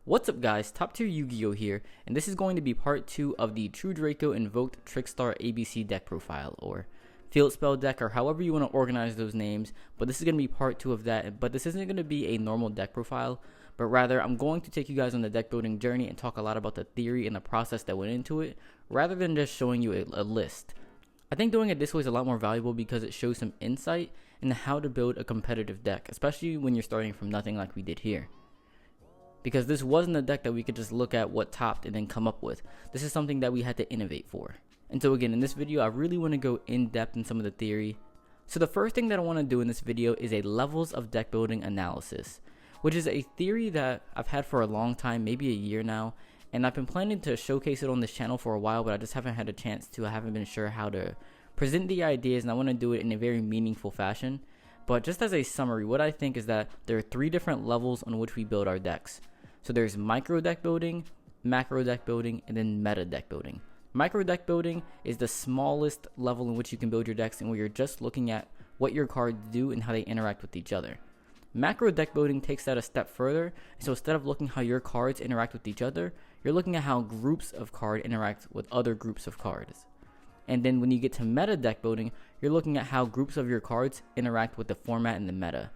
What's up guys, TopTierYugioh here, and this is going to be part 2 of the True Draco Invoked Trickstar ABC deck profile, or field spell deck, or however you want to organize those names, but this is going to be part 2 of that. But this isn't going to be a normal deck profile, but rather I'm going to take you guys on the deck building journey and talk a lot about the theory and the process that went into it, rather than just showing you a list. I think doing it this way is a lot more valuable because it shows some insight into how to build a competitive deck, especially when you're starting from nothing like we did here. Because this wasn't a deck that we could just look at what topped and then come up with. This is something that we had to innovate for. And so again, in this video, I really want to go in depth in some of the theory. So the first thing that I want to do in this video is a levels of deck building analysis, which is a theory that I've had for a long time, maybe a year now. And I've been planning to showcase it on this channel for a while, but I just haven't had a chance to. I haven't been sure how to present the ideas, and I want to do it in a very meaningful fashion. But just as a summary, what I think is that there are 3 different levels on which we build our decks. So there's micro-deckbuilding, macro-deckbuilding, and then meta-deckbuilding. Micro-deckbuilding is the smallest level in which you can build your decks, and where you're just looking at what your cards do and how they interact with each other. Macro-deckbuilding takes that a step further, so instead of looking how your cards interact with each other, you're looking at how groups of cards interact with other groups of cards. And then when you get to meta-deckbuilding, you're looking at how groups of your cards interact with the format and the meta.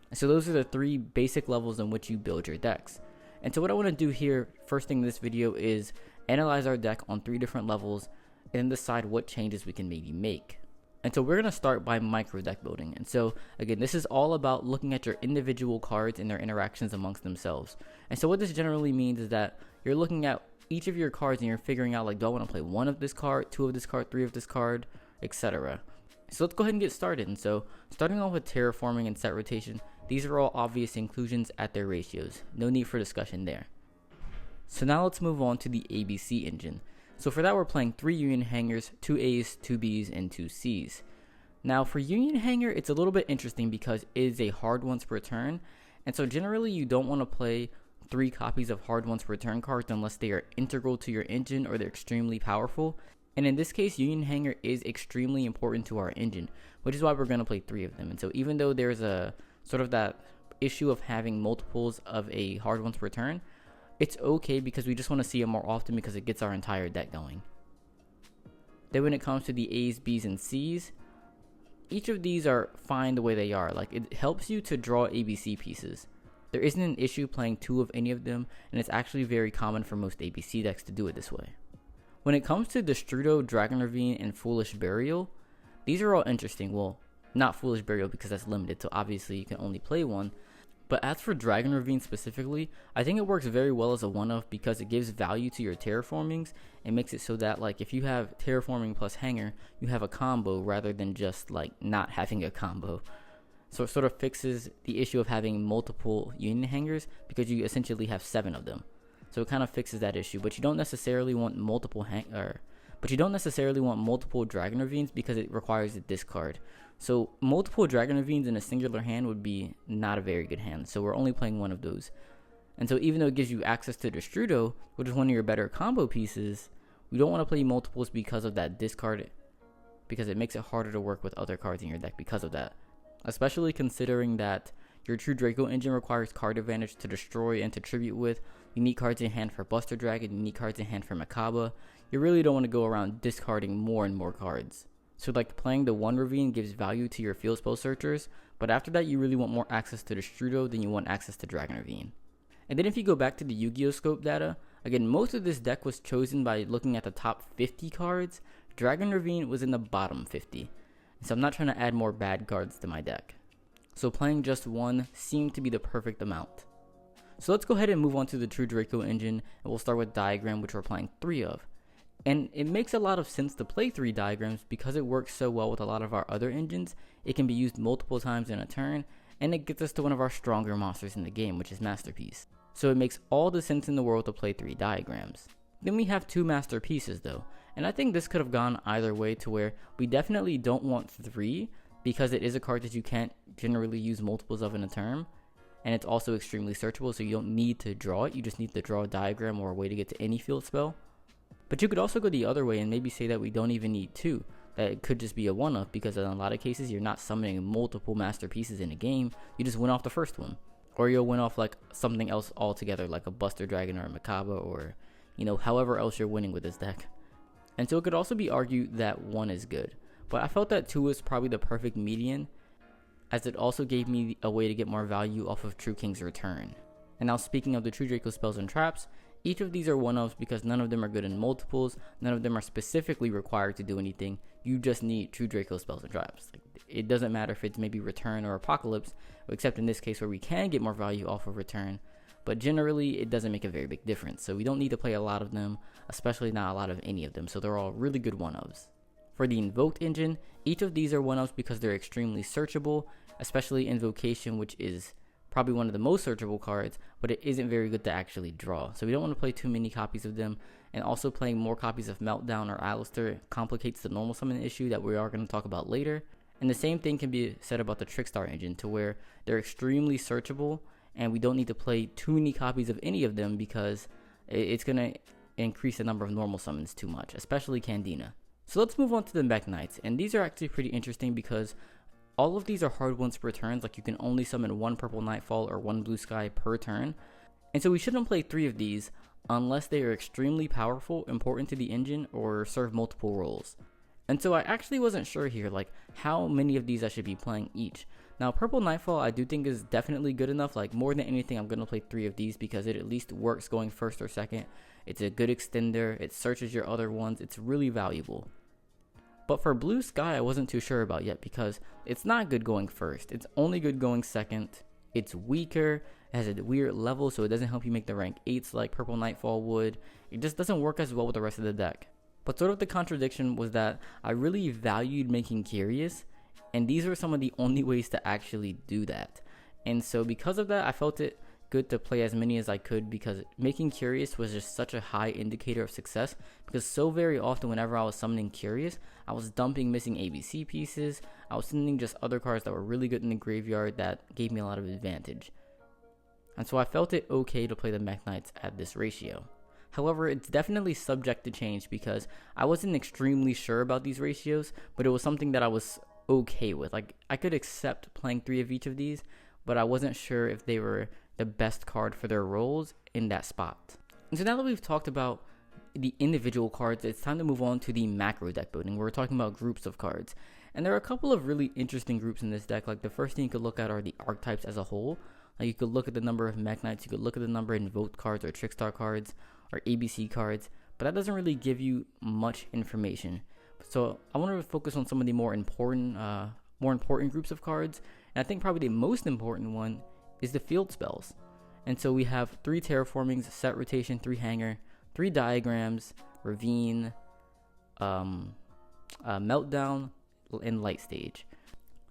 And so those are the 3 basic levels in which you build your decks. And so what I want to do here, first thing in this video, is analyze our deck on 3 different levels and then decide what changes we can maybe make. And so we're going to start by micro deck building. And so again, this is all about looking at your individual cards and their interactions amongst themselves. And so what this generally means is that you're looking at each of your cards and you're figuring out, like, do I want to play 1 of this card, 2 of this card, 3 of this card, etc. So let's go ahead and get started. And so starting off with terraforming and set rotation, these are all obvious inclusions at their ratios. No need for discussion there. So now let's move on to the ABC engine. So for that, we're playing 3 Union Hangars, 2 A's, 2 B's, and 2 C's. Now for Union Hangar, it's a little bit interesting because it is a hard once per turn. And so generally you don't want to play 3 copies of hard once per turn cards unless they are integral to your engine or they're extremely powerful. And in this case, Union Hangar is extremely important to our engine, which is why we're going to play 3 of them. And so even though there's a sort of that issue of having multiples of a hard once per turn, it's okay because we just want to see it more often because it gets our entire deck going. Then when it comes to the A's, B's, and C's, each of these are fine the way they are. Like, it helps you to draw ABC pieces. There isn't an issue playing 2 of any of them, and it's actually very common for most ABC decks to do it this way. When it comes to Destrudo, Dragon Ravine, and Foolish Burial, these are all interesting. Well, not Foolish Burial because that's limited, so obviously you can only play 1. But as for Dragon Ravine specifically, I think it works very well as a one-off because it gives value to your terraformings and makes it so that, like, if you have terraforming plus hangar, you have a combo rather than just like not having a combo. So it sort of fixes the issue of having multiple Union Hangars because you essentially have 7 of them. So it kind of fixes that issue, but you don't necessarily want multiple Dragon Ravines because it requires a discard. So multiple Dragon Ravines in a singular hand would be not a very good hand. So we're only playing 1 of those. And so even though it gives you access to Destrudo, which is one of your better combo pieces, we don't want to play multiples because of that discard, because it makes it harder to work with other cards in your deck because of that. Especially considering that your True Draco engine requires card advantage to destroy and to tribute with. You need cards in hand for Buster Dragon, you need cards in hand for Macabre. You really don't want to go around discarding more and more cards. So like playing the 1 Ravine gives value to your field spell searchers, but after that you really want more access to Destrudo than you want access to Dragon Ravine. And then if you go back to the Yu-Gi-Oh scope data, again, most of this deck was chosen by looking at the top 50 cards. Dragon Ravine was in the bottom 50. So I'm not trying to add more bad cards to my deck. So playing just 1 seemed to be the perfect amount. So let's go ahead and move on to the True Draco engine, and we'll start with Diagram, which we're playing 3 of. And it makes a lot of sense to play 3 diagrams because it works so well with a lot of our other engines. It can be used multiple times in a turn, and it gets us to one of our stronger monsters in the game, which is Masterpiece. So it makes all the sense in the world to play 3 diagrams. Then we have 2 masterpieces though, and I think this could have gone either way, to where we definitely don't want 3 because it is a card that you can't generally use multiples of in a turn, and it's also extremely searchable, so you don't need to draw it, you just need to draw a diagram or a way to get to any field spell. But you could also go the other way and maybe say that we don't even need 2, that it could just be a one-off because in a lot of cases you're not summoning multiple masterpieces in a game, you just went off the first one. or you'll win off like something else altogether, like a Buster Dragon or a Makaba, or however else you're winning with this deck. And so it could also be argued that 1 is good, but I felt that 2 was probably the perfect median, as it also gave me a way to get more value off of True King's return. And now speaking of the True Draco spells and traps, each of these are one-ofs because none of them are good in multiples, none of them are specifically required to do anything. You just need True Draco spells and traps. It doesn't matter if it's maybe return or apocalypse, except in this case where we can get more value off of return, but generally it doesn't make a very big difference. So we don't need to play a lot of them, especially not a lot of any of them, so they're all really good one-ofs. For the Invoked engine, each of these are one-ofs because they're extremely searchable, especially Invocation, which is probably one of the most searchable cards, but it isn't very good to actually draw. So we don't want to play too many copies of them, and also playing more copies of Meltdown or Alistair complicates the normal summon issue that we are going to talk about later. And the same thing can be said about the Trickstar engine, to where they're extremely searchable, and we don't need to play too many copies of any of them because it's going to increase the number of normal summons too much, especially CANDINA. So let's move on to the Mech Knights, and these are actually pretty interesting because all of these are hard ones per turn. Like you can only summon 1 purple Nightfall or 1 blue sky per turn, and so we shouldn't play 3 of these unless they are extremely powerful, important to the engine, or serve multiple roles. And so I actually wasn't sure here like how many of these I should be playing each. Now purple Nightfall I do think is definitely good enough. Like more than anything I'm going to play 3 of these because it at least works going first or second. It's a good extender, it searches your other ones, it's really valuable. But for blue sky I wasn't too sure about yet because it's not good going first, it's only good going second, it's weaker, it has a weird level so it doesn't help you make the rank 8s like purple Nightfall would. It just doesn't work as well with the rest of the deck. But sort of the contradiction was that I really valued making curious, and these were some of the only ways to actually do that. And so because of that I felt it good to play as many as I could, because making curious was just such a high indicator of success, because so very often whenever I was summoning curious I was dumping missing ABC pieces, I was sending just other cards that were really good in the graveyard that gave me a lot of advantage. And so I felt it okay to play the Mech Knights at this ratio. However, it's definitely subject to change because I wasn't extremely sure about these ratios, but it was something that I was okay with. Like I could accept playing 3 of each of these, but I wasn't sure if they were the best card for their roles in that spot. And so now that we've talked about the individual cards, it's time to move on to the macro deck building, where we're talking about groups of cards. And there are a couple of really interesting groups in this deck. Like the first thing you could look at are the archetypes as a whole. Like you could look at the number of Mech Knights, you could look at the number of Invoked cards or Trickstar cards or ABC cards, but that doesn't really give you much information. So I want to focus on some of the more important groups of cards, and I think probably the most important one is the field spells. And so we have 3 terraformings, set rotation, 3 hanger, 3 diagrams, ravine, meltdown, and light stage.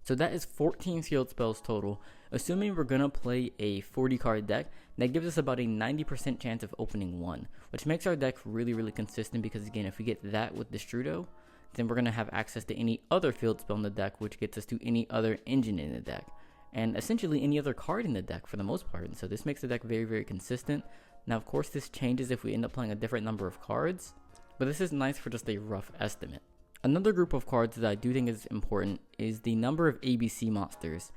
So that is 14 field spells total. Assuming we're gonna play a 40 card deck, that gives us about a 90% chance of opening 1, which makes our deck really, really consistent, because again, if we get that with Destrudo, then we're gonna have access to any other field spell in the deck, which gets us to any other engine in the deck, and essentially any other card in the deck for the most part. And so this makes the deck very, very consistent. Now of course this changes if we end up playing a different number of cards, but this is nice for just a rough estimate. Another group of cards that I do think is important is the number of ABC monsters.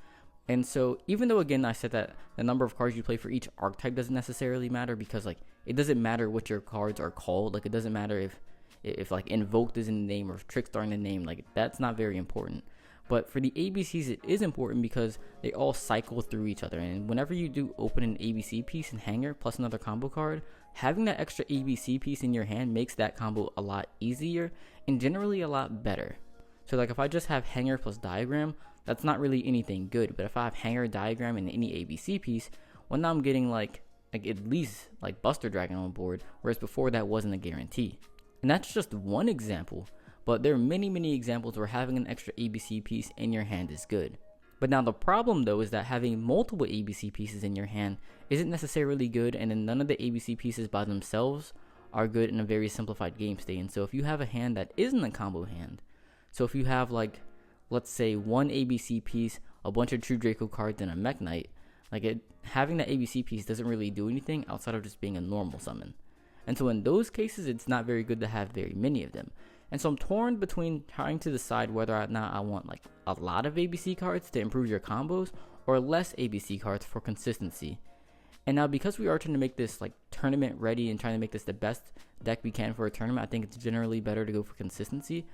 And so even though again I said that the number of cards you play for each archetype doesn't necessarily matter, because like it doesn't matter what your cards are called, like it doesn't matter if like Invoked is in the name or if Trickstar in the name, like that's not very important. But for the ABCs it is important because they all cycle through each other, and whenever you do open an ABC piece in hanger plus another combo card, having that extra ABC piece in your hand makes that combo a lot easier and generally a lot better. So like if I just have hanger plus diagram, that's not really anything good, but if I have hanger, diagram, and any ABC piece, well now I'm getting like at least like Buster Dragon on board, whereas before that wasn't a guarantee. And that's just one example, but there are many examples where having an extra ABC piece in your hand is good. But now the problem though is that having multiple ABC pieces in your hand isn't necessarily good, and then none of the ABC pieces by themselves are good in a very simplified game state. And so if you have a hand that isn't a combo hand, so if you have like, let's say 1 ABC piece, a bunch of True Draco cards, and a Mech Knight, having that ABC piece doesn't really do anything outside of just being a normal summon. And so in those cases, it's not very good to have very many of them. And so I'm torn between trying to decide whether or not I want like a lot of ABC cards to improve your combos, or less ABC cards for consistency. And now because we are trying to make this like tournament ready and trying to make this the best deck we can for a tournament, I think it's generally better to go for consistency.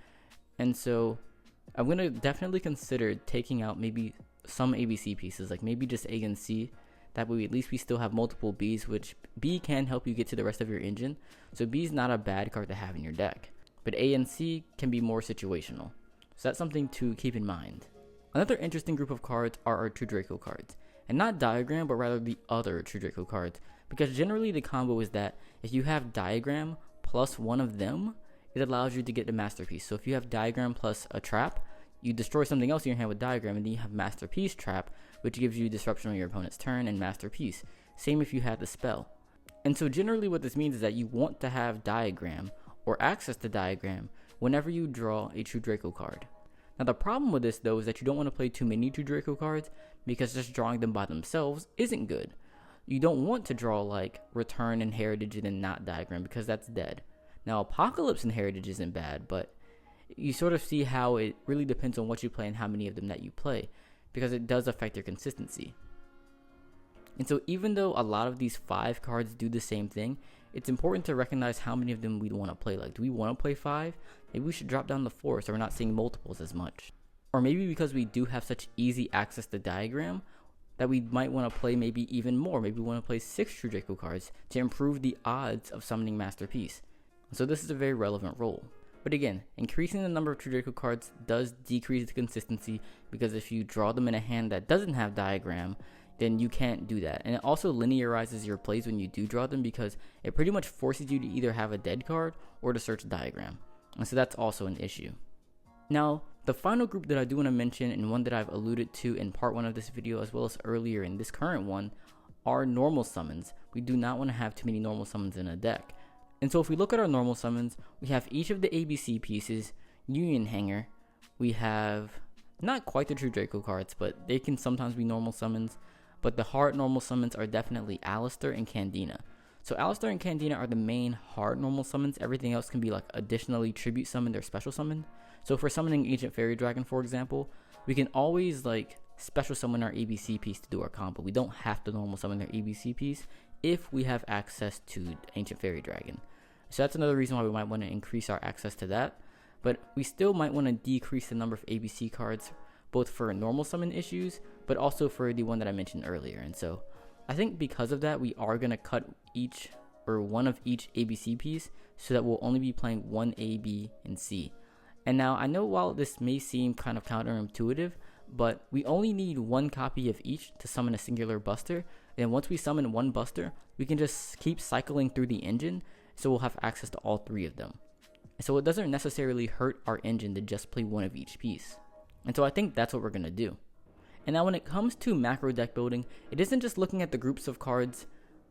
And so I'm going to definitely consider taking out maybe some ABC pieces, like maybe just A and C. That way at least we still have multiple Bs, which B can help you get to the rest of your engine. So B is not a bad card to have in your deck. But A and C can be more situational. So that's something to keep in mind. Another interesting group of cards are our True Draco cards. And not Diagram, but rather the other True Draco cards. Because generally the combo is that if you have Diagram plus one of them, it allows you to get the Masterpiece. So if you have Diagram plus a trap, you destroy something else in your hand with Diagram, and then you have Masterpiece trap, which gives you disruption on your opponent's turn, and Masterpiece. Same if you had the spell. And so generally what this means is that you want to have Diagram or access to Diagram whenever you draw a True Draco card. Now the problem with this though is that you don't want to play too many True Draco cards, because just drawing them by themselves isn't good. You don't want to draw like Return and Heritage and then not Diagram, because that's dead. Now Apocalypse and Heritage isn't bad, but you sort of see how it really depends on what you play and how many of them that you play, because it does affect your consistency. And so even though a lot of these 5 cards do the same thing, it's important to recognize how many of them we want to play. Like, do we want to play 5? Maybe we should drop down to 4 so we're not seeing multiples as much. Or maybe because we do have such easy access to Diagram, that we might want to play maybe even more. Maybe we want to play 6 True Draco cards to improve the odds of summoning Masterpiece. So this is a very relevant role. But again, increasing the number of True Draco cards does decrease the consistency, because if you draw them in a hand that doesn't have Diagram, then you can't do that. And it also linearizes your plays when you do draw them, because it pretty much forces you to either have a dead card or to search Diagram. And so that's also an issue. Now, the final group that I do want to mention, and one that I've alluded to in part 1 of this video as well as earlier in this current one, are normal summons. We do not want to have too many normal summons in a deck. And so if we look at our normal summons, we have each of the ABC pieces, Union Hanger, we have not quite the True Draco cards, but they can sometimes be normal summons, but the hard normal summons are definitely Alistair and CANDINA. So Alistair and CANDINA are the main hard normal summons. Everything else can be like additionally tribute summoned or special summoned. So if we're summoning Ancient Fairy Dragon, for example, we can always like special summon our ABC piece to do our combo. We don't have to normal summon their ABC piece if we have access to Ancient Fairy Dragon. So that's another reason why we might want to increase our access to that. But we still might want to decrease the number of ABC cards, both for normal summon issues, but also for the one that I mentioned earlier. And so I think because of that, we are going to cut each or one of each ABC piece so that we'll only be playing one A, B, and C. And now I know while this may seem kind of counterintuitive, but we only need one copy of each to summon a singular buster. And once we summon one buster, we can just keep cycling through the engine, so we'll have access to all 3 of them. So it doesn't necessarily hurt our engine to just play one of each piece. And so I think that's what we're going to do. And now when it comes to macro deck building, it isn't just looking at the groups of cards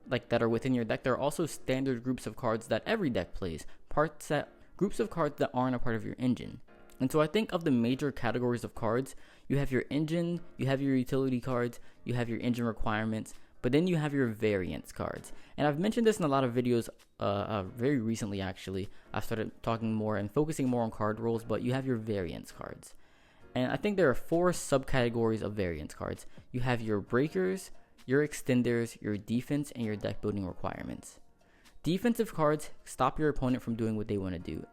like that are within your deck. There are also standard groups of cards that every deck plays, groups of cards that aren't a part of your engine. And so I think of the major categories of cards, you have your engine, you have your utility cards, you have your engine requirements, but then you have your variance cards. And I've mentioned this in a lot of videos very recently actually. I've started talking more and focusing more on card roles, but you have your variance cards. And I think there are 4 subcategories of variance cards. You have your breakers, your extenders, your defense, and your deck building requirements. Defensive cards stop your opponent from doing what they want to do,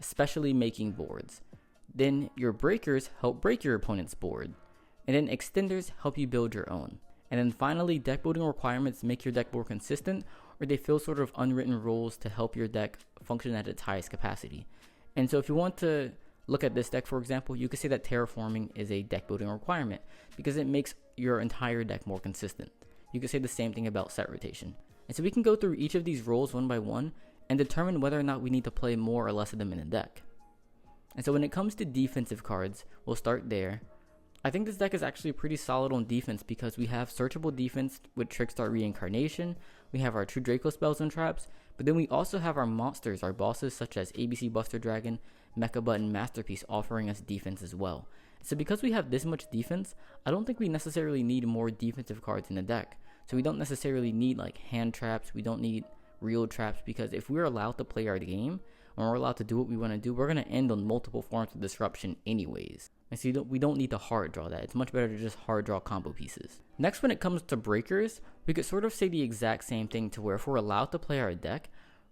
especially making boards. Then your breakers help break your opponent's board. And then extenders help you build your own. And then finally, deck building requirements make your deck more consistent, or they fill sort of unwritten rules to help your deck function at its highest capacity. And so if you want to look at this deck, for example, you could say that terraforming is a deck building requirement because it makes your entire deck more consistent. You could say the same thing about set rotation. And so we can go through each of these roles one by one and determine whether or not we need to play more or less of them in a deck. And so when it comes to defensive cards, we'll start there. I think this deck is actually pretty solid on defense because we have searchable defense with Trickstar Reincarnation, we have our True Draco spells and traps, but then we also have our monsters, our bosses such as ABC Buster Dragon, Mecha Button, Masterpiece offering us defense as well. So because we have this much defense, I don't think we necessarily need more defensive cards in the deck. So we don't necessarily need like hand traps, we don't need real traps, because if we're allowed to play our game, when we're allowed to do what we want to do, we're going to end on multiple forms of disruption anyways. And so we don't need to hard draw that. It's much better to just hard draw combo pieces. Next, when it comes to breakers, we could sort of say the exact same thing to where if we're allowed to play our deck,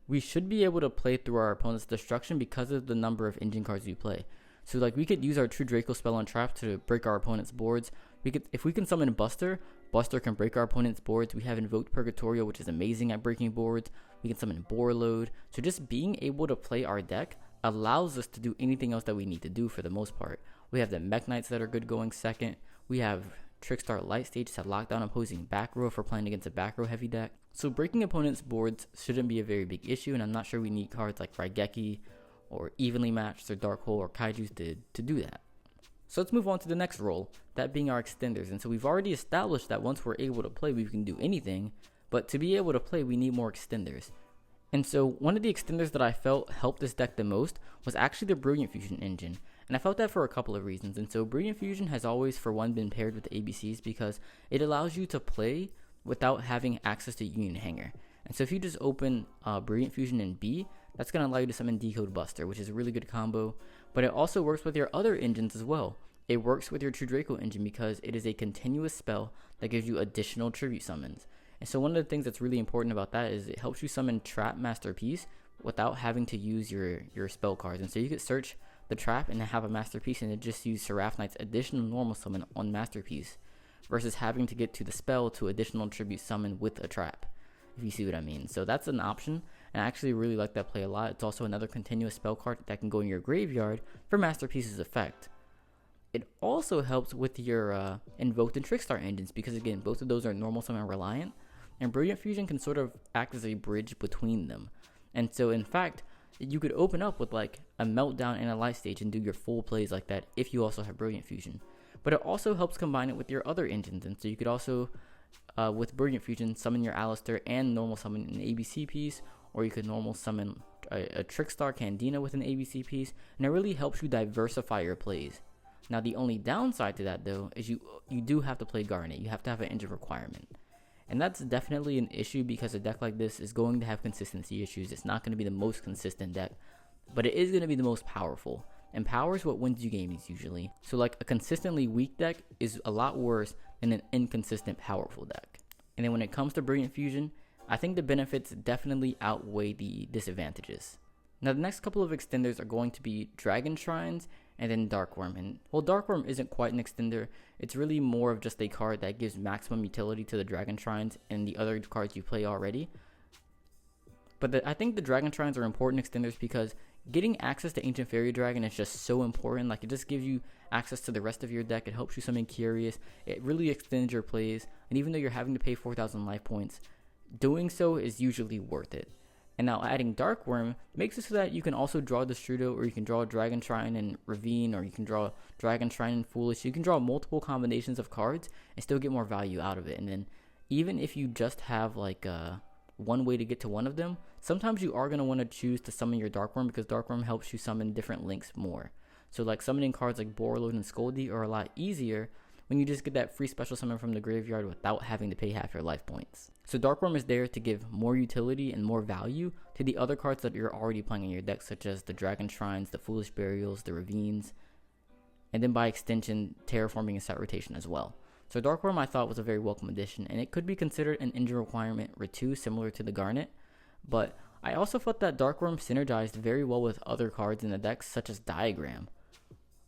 we should be able to play through our opponent's destruction because of the number of engine cards we play. So like we could use our True Draco spell on trap to break our opponent's boards. If we can summon Buster, Buster can break our opponent's boards. We have Invoked Purgatorio, which is amazing at breaking boards. We can summon BORRELOAD. So just being able to play our deck allows us to do anything else that we need to do for the most part. We have the Mech Knights that are good going second. We have Trickstar Light Stage to lock down opposing back row for playing against a back row heavy deck. So breaking opponents' boards shouldn't be a very big issue, and I'm not sure we need cards like Raigeki or Evenly Matched or Dark Hole or Kaijus to do that. So let's move on to the next role, that being our extenders. And so we've already established that once we're able to play, we can do anything, but to be able to play, we need more extenders. And so one of the extenders that I felt helped this deck the most was actually the Brilliant Fusion engine. And I felt that for a couple of reasons. And so Brilliant Fusion has always, for one, been paired with the ABCs because it allows you to play without having access to Union Hanger. And so if you just open Brilliant Fusion in B, that's going to allow you to summon Decode Buster, which is a really good combo. But it also works with your other engines as well. It works with your True Draco engine because it is a continuous spell that gives you additional tribute summons. And so one of the things that's really important about that is it helps you summon Trap Masterpiece without having to use your spell cards. And so you could search the trap and have a Masterpiece and it just use Seraph Knight's additional normal summon on Masterpiece versus having to get to the spell to additional tribute summon with a trap, if you see what I mean. So that's an option, and I actually really like that play a lot. It's also another continuous spell card that can go in your graveyard for Masterpiece's effect. It also helps with your Invoked and Trickstar engines because, again, both of those are normal summon reliant, and Brilliant Fusion can sort of act as a bridge between them. And so, in fact, you could open up with like a Meltdown and a Light Stage and do your full plays like that if you also have Brilliant Fusion. But it also helps combine it with your other engines, and so you could also, with Brilliant Fusion, summon your Alistair and normal summon an ABC piece, or you could normal summon a Trickstar CANDINA with an ABC piece, and it really helps you diversify your plays. Now, the only downside to that, though, is you do have to play Garnet. You have to have an engine requirement. And that's definitely an issue because a deck like this is going to have consistency issues. It's not going to be the most consistent deck, but it is going to be the most powerful. And power is what wins you games usually. So like a consistently weak deck is a lot worse than an inconsistent powerful deck. And then when it comes to Brilliant Fusion, I think the benefits definitely outweigh the disadvantages. Now the next couple of extenders are going to be Dragon Shrines and then Darkworm. And while Darkworm isn't quite an extender, it's really more of just a card that gives maximum utility to the Dragon Shrines and the other cards you play already. But I think the Dragon Shrines are important extenders because getting access to Ancient Fairy Dragon is just so important. Like, it just gives you access to the rest of your deck. It helps you summon Curious. It really extends your plays. And even though you're having to pay 4,000 life points, doing so is usually worth it. And now adding Darkworm makes it so that you can also draw Destrudo, or you can draw Dragon Shrine and Ravine, or you can draw Dragon Shrine and Foolish. You can draw multiple combinations of cards and still get more value out of it. And then even if you just have like one way to get to one of them, sometimes you are going to want to choose to summon your Darkworm because Darkworm helps you summon different links more. So like summoning cards like BORRELOAD and Scoldy are a lot easier when you just get that free special summon from the graveyard without having to pay half your life points. So Darkworm is there to give more utility and more value to the other cards that you're already playing in your deck, such as the Dragon Shrines, the Foolish Burials, the Ravines, and then by extension, Terraforming and Set Rotation as well. So Darkworm I thought was a very welcome addition, and it could be considered an engine requirement or two similar to the Garnet, but I also felt that Darkworm synergized very well with other cards in the deck, such as Diagram.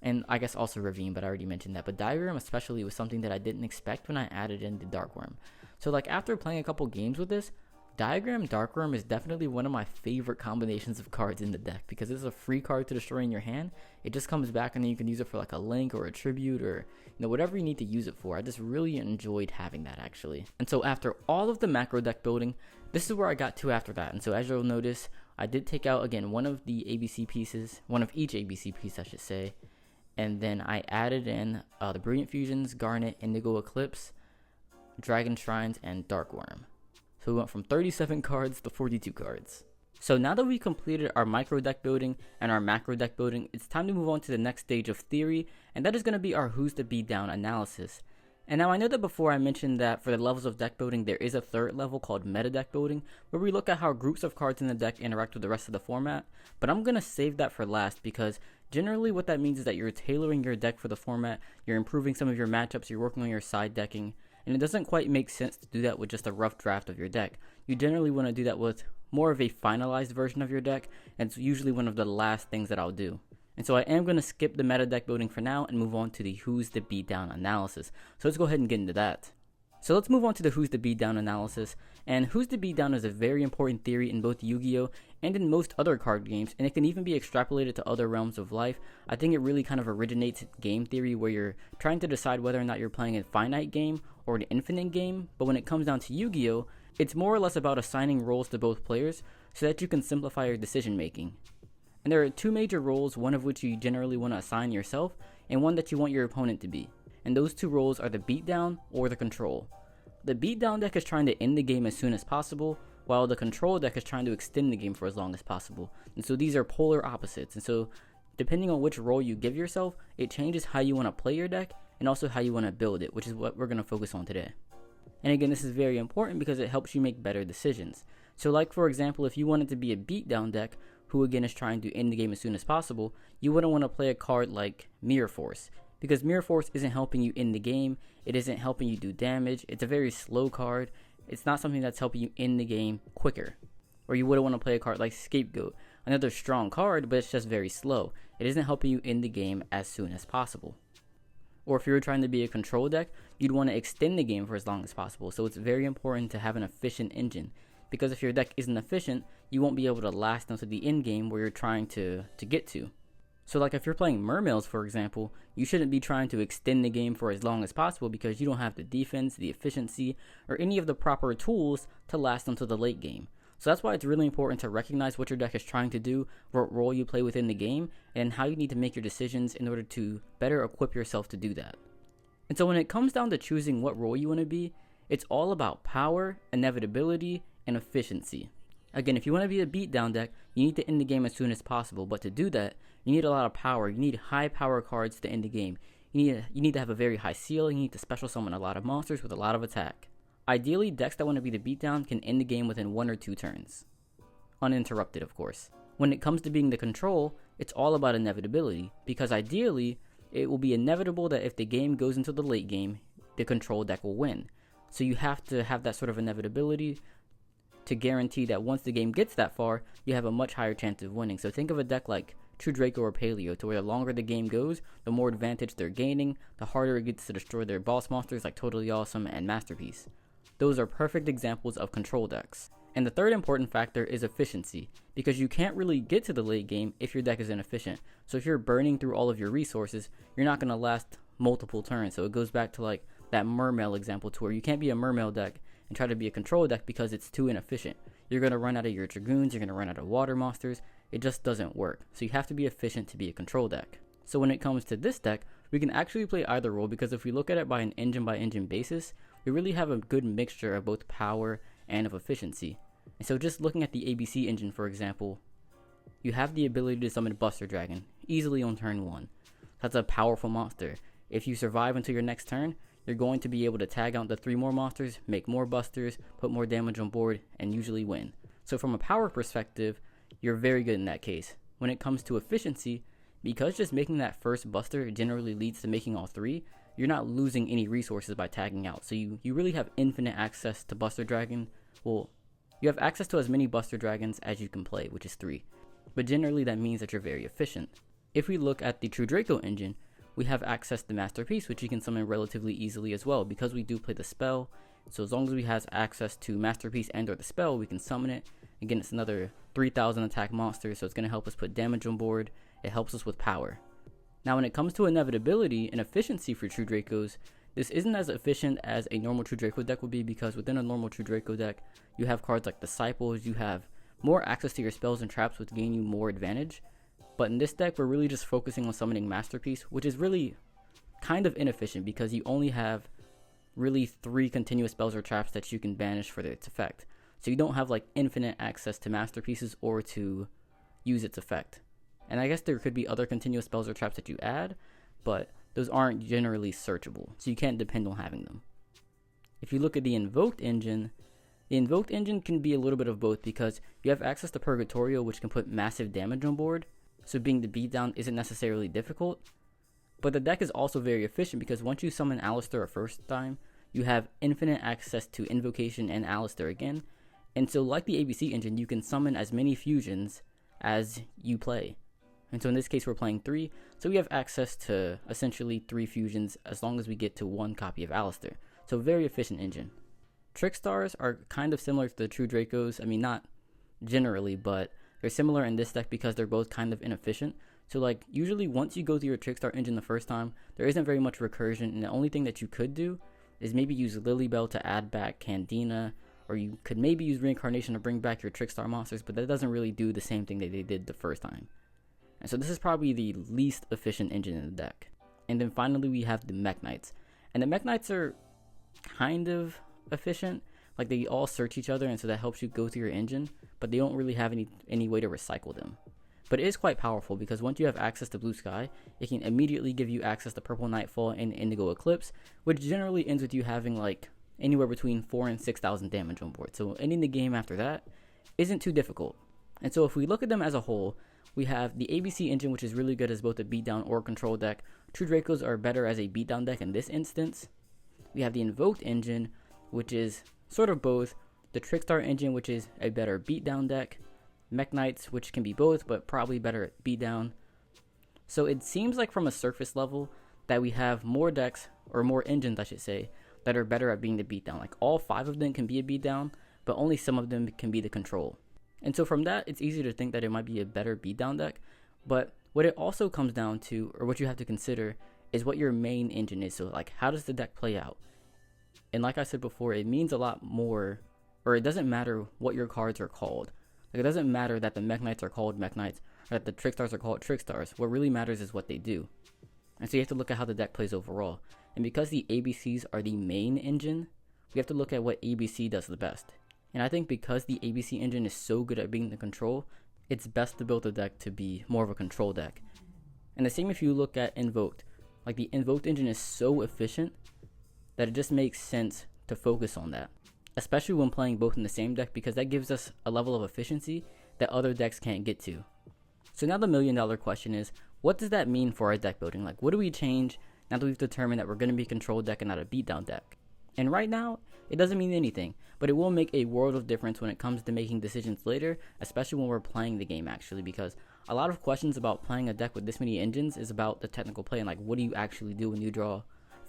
And I guess also Ravine, but I already mentioned that. But Diagram especially was something that I didn't expect when I added in the Darkworm. So like after playing a couple games with this, Diagram Darkworm is definitely one of my favorite combinations of cards in the deck because it's a free card to destroy in your hand. It just comes back and then you can use it for like a link or a tribute or whatever you need to use it for. I just really enjoyed having that actually. And so after all of the macro deck building, this is where I got to after that. And so as you'll notice, I did take out again one of the ABC pieces, one of each ABC piece I should say. And then I added in the Brilliant Fusions, Garnet, Indigo Eclipse, Dragon Shrines, and Darkworm. So we went from 37 cards to 42 cards. So now that we completed our micro deck building and our macro deck building, it's time to move on to the next stage of theory, and that is going to be our Who's the Beatdown analysis. And now I know that before I mentioned that for the levels of deck building, there is a third level called meta-deckbuilding, where we look at how groups of cards in the deck interact with the rest of the format, but I'm going to save that for last because generally what that means is that you're tailoring your deck for the format, you're improving some of your matchups, you're working on your side decking, and it doesn't quite make sense to do that with just a rough draft of your deck. You generally want to do that with more of a finalized version of your deck, and it's usually one of the last things that I'll do. And so I am going to skip the meta deck building for now and move on to the who's the beatdown analysis. So let's go ahead and get into that. So let's move on to the who's the beatdown analysis. And who's the beatdown is a very important theory in both Yu-Gi-Oh! And in most other card games, and it can even be extrapolated to other realms of life. I think it really kind of originates in game theory where you're trying to decide whether or not you're playing a finite game or an infinite game. But when it comes down to Yu-Gi-Oh! It's more or less about assigning roles to both players so that you can simplify your decision making. And there are two major roles, one of which you generally want to assign yourself, and one that you want your opponent to be. And those two roles are the beatdown or the control. The beatdown deck is trying to end the game as soon as possible, while the control deck is trying to extend the game for as long as possible. And so these are polar opposites, and so depending on which role you give yourself, it changes how you want to play your deck, and also how you want to build it, which is what we're going to focus on today. And again, this is very important because it helps you make better decisions. So like for example, if you want it to be a beatdown deck, who again is trying to end the game as soon as possible, you wouldn't want to play a card like Mirror Force, because Mirror Force isn't helping you end the game, it isn't helping you do damage, it's a very slow card, it's not something that's helping you end the game quicker. Or you wouldn't want to play a card like Scapegoat, another strong card, but it's just very slow, it isn't helping you end the game as soon as possible. Or if you were trying to be a control deck, you'd want to extend the game for as long as possible, so it's very important to have an efficient engine. Because if your deck isn't efficient, you won't be able to last until the end game where you're trying to get to. So like if you're playing Mermails, for example, you shouldn't be trying to extend the game for as long as possible because you don't have the defense, the efficiency, or any of the proper tools to last until the late game. So that's why it's really important to recognize what your deck is trying to do, what role you play within the game, and how you need to make your decisions in order to better equip yourself to do that. And so when it comes down to choosing what role you want to be, it's all about power, inevitability, and efficiency. Again, if you want to be a beatdown deck, you need to end the game as soon as possible, but to do that, you need a lot of power. You need high power cards to end the game. You need to have a very high ceiling, you need to special summon a lot of monsters with a lot of attack. Ideally, decks that want to be the beatdown can end the game within 1 or 2 turns. Uninterrupted, of course. When it comes to being the control, it's all about inevitability, because ideally, it will be inevitable that if the game goes into the late game, the control deck will win. So you have to have that sort of inevitability to guarantee that once the game gets that far, you have a much higher chance of winning. So think of a deck like True Draco or Paleo, to where the longer the game goes, the more advantage they're gaining, the harder it gets to destroy their boss monsters like Totally Awesome and Masterpiece. Those are perfect examples of control decks. And the third important factor is efficiency, because you can't really get to the late game if your deck is inefficient. So if you're burning through all of your resources, you're not going to last multiple turns. So it goes back to like that Mermail example, to where you can't be a Mermail deck and try to be a control deck because it's too inefficient. You're going to run out of your Dragoons, you're going to run out of water monsters, it just doesn't work. So you have to be efficient to be a control deck. So when it comes to this deck, we can actually play either role, because if we look at it by an engine basis, we really have a good mixture of both power and of efficiency. And so just looking at the ABC engine, for example, you have the ability to summon Buster Dragon easily on turn 1. That's a powerful monster. If you survive until your next turn, you're going to be able to tag out the 3 more monsters, make more busters, put more damage on board, and usually win. So from a power perspective, you're very good in that case. When it comes to efficiency, because just making that first buster generally leads to making all 3, you're not losing any resources by tagging out. So you really have infinite access to Buster Dragon. Well, you have access to as many Buster Dragons as you can play, which is 3. But generally that means that you're very efficient. If we look at the True Draco engine, we have access to Masterpiece, which you can summon relatively easily as well, because we do play the spell. So as long as we have access to Masterpiece and or the spell, we can summon it. Again, it's another 3000 attack monster, so it's going to help us put damage on board. It helps us with power. Now when it comes to inevitability and efficiency for True Dracos, this isn't as efficient as a normal True Draco deck would be, because within a normal True Draco deck, you have cards like Disciples, you have more access to your spells and traps, which gain you more advantage. But in this deck, we're really just focusing on summoning Masterpiece, which is really kind of inefficient because you only have really 3 continuous spells or traps that you can banish for its effect. So you don't have like infinite access to Masterpieces or to use its effect. And I guess there could be other continuous spells or traps that you add, but those aren't generally searchable, so you can't depend on having them. If you look at the Invoked engine, the Invoked engine can be a little bit of both because you have access to Purgatorio, which can put massive damage on board, so being the beatdown isn't necessarily difficult. But the deck is also very efficient because once you summon Alistair a first time, you have infinite access to Invocation and Alistair again, and so like the ABC engine, you can summon as many fusions as you play. And so in this case we're playing 3, so we have access to essentially 3 fusions as long as we get to 1 copy of Alistair. So very efficient engine. Trickstars are kind of similar to the True Dracos. I mean, not generally, but they're similar in this deck because they're both kind of inefficient. So like usually once you go through your Trickstar engine the first time, there isn't very much recursion, and the only thing that you could do is maybe use Lilybell to add back CANDINA, or you could maybe use Reincarnation to bring back your Trickstar monsters, but that doesn't really do the same thing that they did the first time. And so this is probably the least efficient engine in the deck. And then finally we have the Mech Knights. And the Mech Knights are kind of efficient. Like they all search each other, and so that helps you go through your engine, but they don't really have any way to recycle them. But it is quite powerful because once you have access to Blue Sky, it can immediately give you access to Purple Nightfall and Indigo Eclipse, which generally ends with you having like anywhere between 4,000 and 6,000 damage on board. So ending the game after that isn't too difficult. And so if we look at them as a whole, we have the ABC engine, which is really good as both a beatdown or control deck. True Dracos are better as a beatdown deck in this instance. We have the Invoked engine, which is sort of both. The Trickstar engine, which is a better beatdown deck. Mech Knights, which can be both, but probably better at beatdown. So it seems like from a surface level that we have more decks, or more engines I should say, that are better at being the beatdown. Like all 5 of them can be a beatdown, but only some of them can be the control. And so from that, it's easy to think that it might be a better beatdown deck, but what it also comes down to, or what you have to consider, is what your main engine is. So like, how does the deck play out? And like I said before, it means a lot more, or it doesn't matter what your cards are called. Like it doesn't matter that the Mech Knights are called Mech Knights, or that the Trickstars are called Trickstars. What really matters is what they do. And so you have to look at how the deck plays overall. And because the ABCs are the main engine, we have to look at what ABC does the best. And I think because the ABC engine is so good at being the control, it's best to build the deck to be more of a control deck. And the same if you look at Invoked. Like the Invoked engine is so efficient that it just makes sense to focus on that. Especially when playing both in the same deck, because that gives us a level of efficiency that other decks can't get to. So now the $1 million question is, what does that mean for our deck building? Like what do we change now that we've determined that we're going to be a control deck and not a beatdown deck? And right now, it doesn't mean anything, but it will make a world of difference when it comes to making decisions later, especially when we're playing the game actually, because a lot of questions about playing a deck with this many engines is about the technical play and like what do you actually do when you draw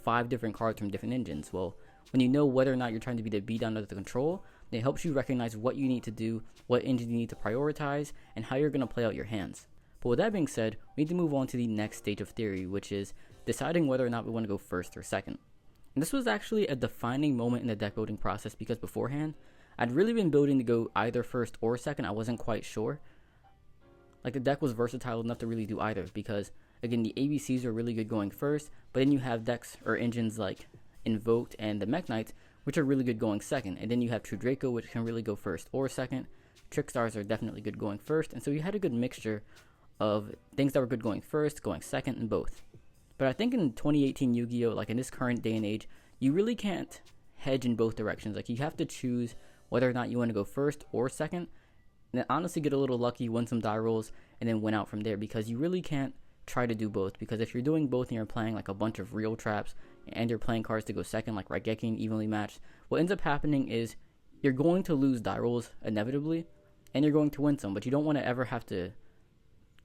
5 different cards from different engines? Well, when you know whether or not you're trying to be the beatdown or the control, it helps you recognize what you need to do, what engine you need to prioritize, and how you're going to play out your hands. But with that being said, we need to move on to the next stage of theory, which is deciding whether or not we want to go first or second. And this was actually a defining moment in the deck building process because beforehand, I'd really been building to go either first or second. I wasn't quite sure. Like the deck was versatile enough to really do either because, again, the ABCs are really good going first, but then you have decks or engines like Invoked and the Mech Knights, which are really good going second. And then you have True Draco, which can really go first or second. Trickstars are definitely good going first. And so you had a good mixture of things that were good going first, going second, and both. But I think in 2018 Yu-Gi-Oh, like in this current day and age, you really can't hedge in both directions. Like you have to choose whether or not you want to go first or second. And then honestly get a little lucky, win some die rolls, and then win out from there, because you really can't try to do both. Because if you're doing both and you're playing like a bunch of real traps and you're playing cards to go second, like Raigeki evenly matched, what ends up happening is you're going to lose die rolls inevitably, and you're going to win some, but you don't want to ever have to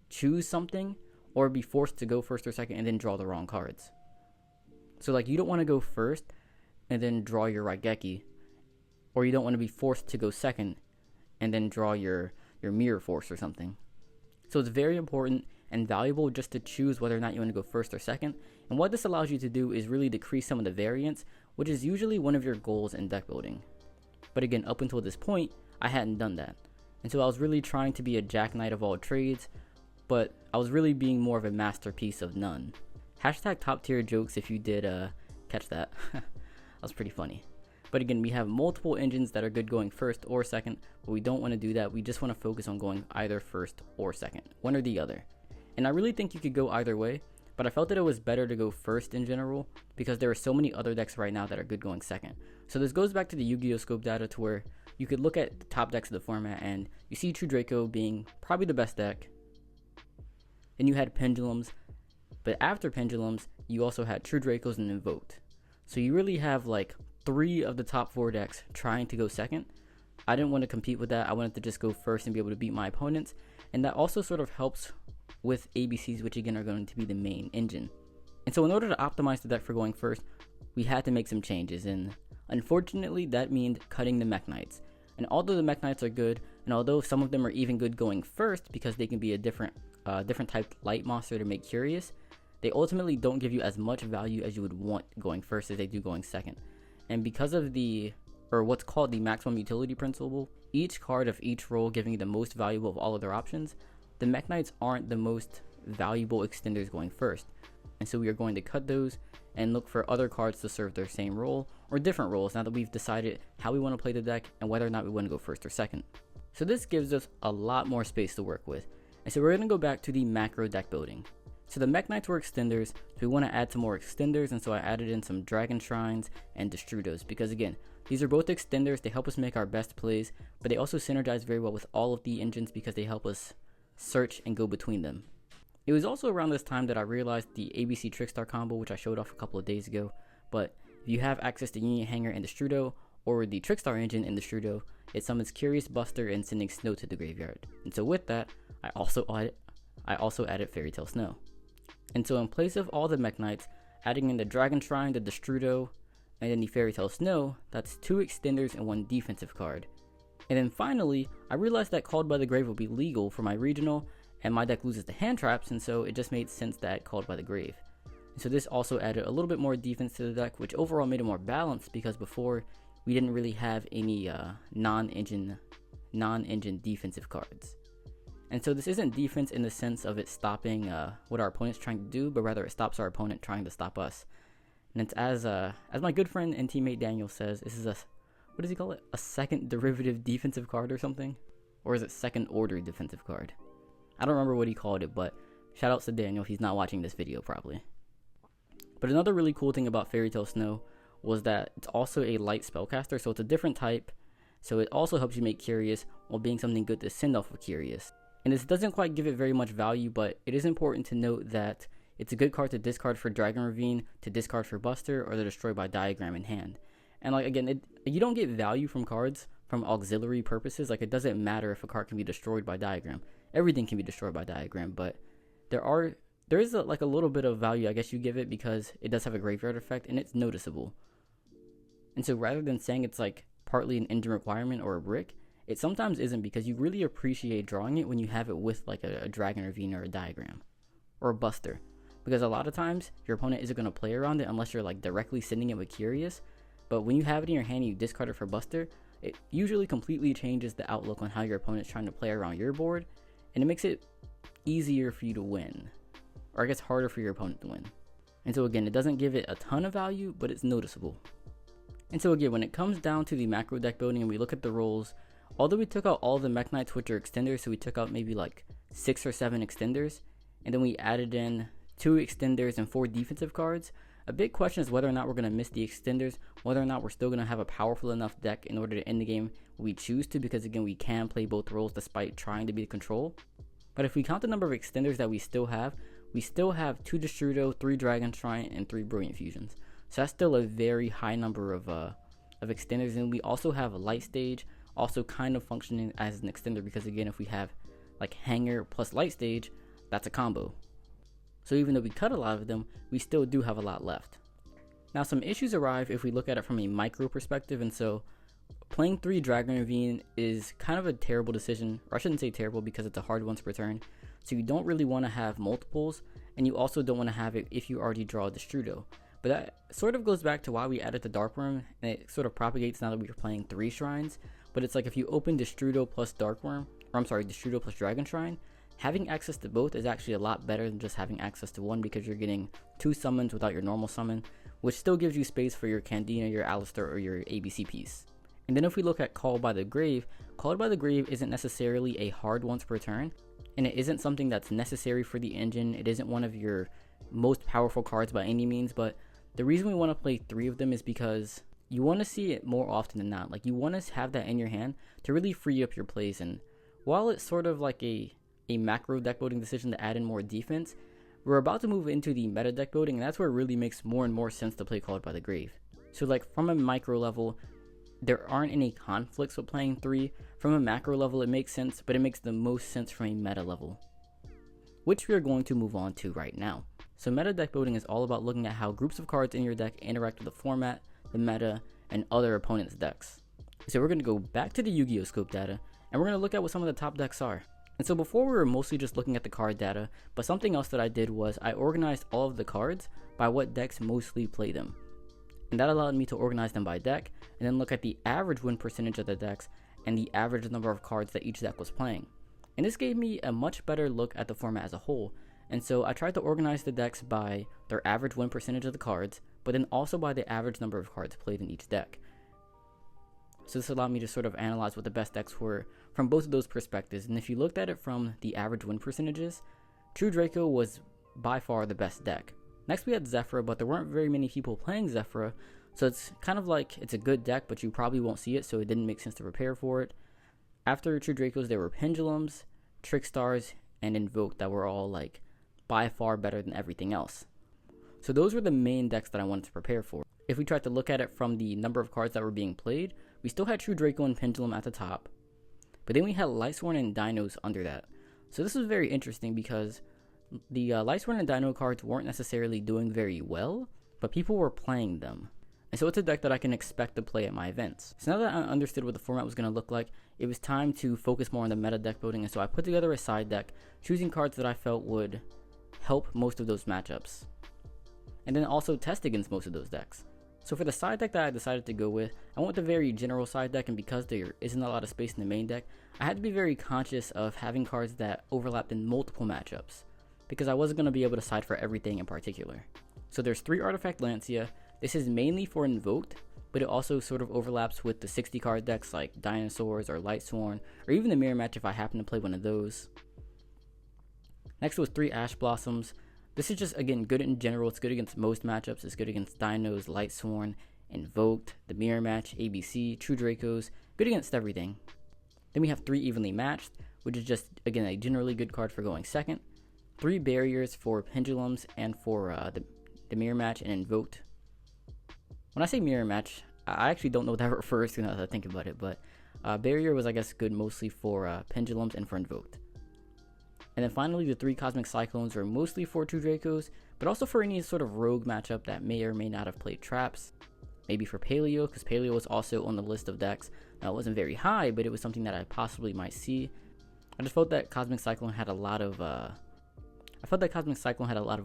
choose something or be forced to go first or second and then draw the wrong cards. So like you don't want to go first and then draw your Raigeki, or you don't want to be forced to go second and then draw your Mirror Force or something. So it's very important and valuable just to choose whether or not you want to go first or second. And what this allows you to do is really decrease some of the variance, which is usually one of your goals in deck building. But again, up until this point, I hadn't done that. And so I was really trying to be a Jack Knight of all trades, but I was really being more of a masterpiece of none. Hashtag top tier jokes if you did catch that. That was pretty funny. But again, we have multiple engines that are good going first or second, but we don't want to do that. We just want to focus on going either first or second, one or the other. And I really think you could go either way, but I felt that it was better to go first in general because there are so many other decks right now that are good going second. So this goes back to the Yu-Gi-Oh scope data to where you could look at the top decks of the format and you see True Draco being probably the best deck. Then you had Pendulums, but after Pendulums, you also had True Dracos and Invoked. So you really have like 3 of the top 4 decks trying to go second. I didn't want to compete with that. I wanted to just go first and be able to beat my opponents. And that also sort of helps with ABCs, which again are going to be the main engine. And so in order to optimize the deck for going first, we had to make some changes. And unfortunately, that means cutting the Mech Knights. And although the Mech Knights are good, and although some of them are even good going first because they can be a different type light monster to make curious, they ultimately don't give you as much value as you would want going first as they do going second. And because of what's called the maximum utility principle, each card of each role giving you the most valuable of all of their options, the Mech Knights aren't the most valuable extenders going first. And so we are going to cut those and look for other cards to serve their same role or different roles now that we've decided how we want to play the deck and whether or not we want to go first or second. So this gives us a lot more space to work with. And so we're going to go back to the macro deck building. So the Mech Knights were extenders, so we want to add some more extenders, and so I added in some Dragon Shrines and Destrudos because again, these are both extenders. They help us make our best plays, but they also synergize very well with all of the engines because they help us search and go between them. It was also around this time that I realized the ABC Trickstar combo, which I showed off a couple of days ago, but if you have access to Union Hanger and Destrudo, or the Trickstar engine in Destrudo, it summons Curious Buster and sending Snow to the graveyard. And so with that, I also added Fairy Tale Snow. And so in place of all the Mech Knights, adding in the Dragon Shrine, the Destrudo, and then the Fairy Tale Snow, that's 2 extenders and 1 defensive card. And then finally, I realized that Called by the Grave would be legal for my regional, and my deck loses to hand traps, and so it just made sense to add Called by the Grave. And so this also added a little bit more defense to the deck, which overall made it more balanced because before we didn't really have any non-engine defensive cards. And so this isn't defense in the sense of it stopping what our opponent's trying to do, but rather it stops our opponent trying to stop us. And it's as my good friend and teammate Daniel says, this is what does he call it? A second derivative defensive card or something? Or is it second order defensive card? I don't remember what he called it, but shout outs to Daniel if he's not watching this video probably. But another really cool thing about Fairy Tale Snow was that it's also a light spellcaster, so it's a different type. So it also helps you make Curious while being something good to send off of Curious. And this doesn't quite give it very much value, but it is important to note that it's a good card to discard for Dragon Ravine, to discard for Buster, or to destroy by Diagram in hand. And like again, you don't get value from cards from auxiliary purposes. Like it doesn't matter if a card can be destroyed by Diagram. Everything can be destroyed by Diagram, but there is a little bit of value I guess you give it because it does have a graveyard effect and it's noticeable. And so rather than saying it's like partly an engine requirement or a brick, it sometimes isn't because you really appreciate drawing it when you have it with like a Dragon Ravine or a Diagram or a Buster. Because a lot of times your opponent isn't going to play around it unless you're like directly sending it with Curious. But when you have it in your hand and you discard it for Buster, it usually completely changes the outlook on how your opponent's trying to play around your board. And it makes it easier for you to win. Or I guess harder for your opponent to win. And so again, it doesn't give it a ton of value, but it's noticeable. And so again, when it comes down to the macro deck building and we look at the roles, although we took out all the Mech Knights which are extenders, so we took out maybe like 6 or 7 extenders, and then we added in 2 extenders and 4 defensive cards, a big question is whether or not we're going to miss the extenders, whether or not we're still going to have a powerful enough deck in order to end the game we choose to, because again, we can play both roles despite trying to be the control. But if we count the number of extenders that we still have 2 Destrudo, 3 Dragon Shrine, and 3 Brilliant Fusions. So that's still a very high number of extenders, and we also have a Light Stage, also kind of functioning as an extender because again, if we have like Hanger plus Light Stage, that's a combo. So even though we cut a lot of them, we still do have a lot left. Now some issues arrive if we look at it from a micro perspective, and so playing 3 Dragon Ravine is kind of a terrible decision, or I shouldn't say terrible because it's a hard once per turn. So you don't really want to have multiples, and you also don't want to have it if you already draw a Destrudo. But that sort of goes back to why we added the Dark Worm, and it sort of propagates now that we are playing 3 shrines. But it's like if you open Destrudo plus Dark Worm, or I'm sorry, Destrudo plus Dragon Shrine, having access to both is actually a lot better than just having access to one because you're getting 2 summons without your normal summon, which still gives you space for your CANDINA, your Alistair, or your ABC piece. And then if we look at Called by the Grave isn't necessarily a hard once per turn, and it isn't something that's necessary for the engine. It isn't one of your most powerful cards by any means, but the reason we want to play 3 of them is because you want to see it more often than not. Like, you want to have that in your hand to really free up your plays. And while it's sort of like a macro deck building decision to add in more defense, we're about to move into the meta deck building, and that's where it really makes more and more sense to play Called by the Grave. So like from a micro level, there aren't any conflicts with playing 3. From a macro level, it makes sense, but it makes the most sense from a meta level, which we are going to move on to right now. So meta deck building is all about looking at how groups of cards in your deck interact with the format, the meta, and other opponents' decks. So we're going to go back to the Yu-Gi-Oh! Scope data, and we're going to look at what some of the top decks are. And so before we were mostly just looking at the card data, but something else that I did was I organized all of the cards by what decks mostly play them. And that allowed me to organize them by deck, and then look at the average win percentage of the decks and the average number of cards that each deck was playing. And this gave me a much better look at the format as a whole. And so I tried to organize the decks by their average win percentage of the cards, but then also by the average number of cards played in each deck. So this allowed me to sort of analyze what the best decks were from both of those perspectives. And if you looked at it from the average win percentages, True Draco was by far the best deck. Next we had Zephyra, but there weren't very many people playing Zephyra, so it's kind of like it's a good deck, but you probably won't see it, so it didn't make sense to prepare for it. After True Dracos, there were Pendulums, Trickstars, and Invoked that were all like by far better than everything else. So those were the main decks that I wanted to prepare for. If we tried to look at it from the number of cards that were being played, we still had True Draco and Pendulum at the top, but then we had Lightsworn and Dinos under that. So this was very interesting because the Lightsworn and Dino cards weren't necessarily doing very well, but people were playing them. And so it's a deck that I can expect to play at my events. So now that I understood what the format was going to look like, it was time to focus more on the meta deck building, and so I put together a side deck, choosing cards that I felt would help most of those matchups, and then also test against most of those decks. So for the side deck that I decided to go with, I went with a very general side deck, and because there isn't a lot of space in the main deck, I had to be very conscious of having cards that overlapped in multiple matchups, because I wasn't going to be able to side for everything in particular. So there's 3 Artifact LANCEA. This is mainly for Invoked, but it also sort of overlaps with the 60 card decks like Dinosaurs or Lightsworn, or even the Mirror Match if I happen to play one of those. Next was 3 Ash Blossoms. This is just, again, good in general. It's good against most matchups. It's good against Dinos, Lightsworn, Invoked, the Mirror Match, ABC, True Dracos. Good against everything. Then we have 3 Evenly Matched, which is just, again, a generally good card for going second. 3 Barriers for Pendulums and for the Mirror Match and Invoked. When I say Mirror Match, I actually don't know what that refers to now that I think about it, but Barrier was, I guess, good mostly for Pendulums and for Invoked. And then finally, the 3 Cosmic Cyclones were mostly for True Dracos, but also for any sort of rogue matchup that may or may not have played traps. Maybe for Paleo, because Paleo was also on the list of decks. Now, it wasn't very high, but it was something that I possibly might see. I just felt that Cosmic Cyclone had a lot of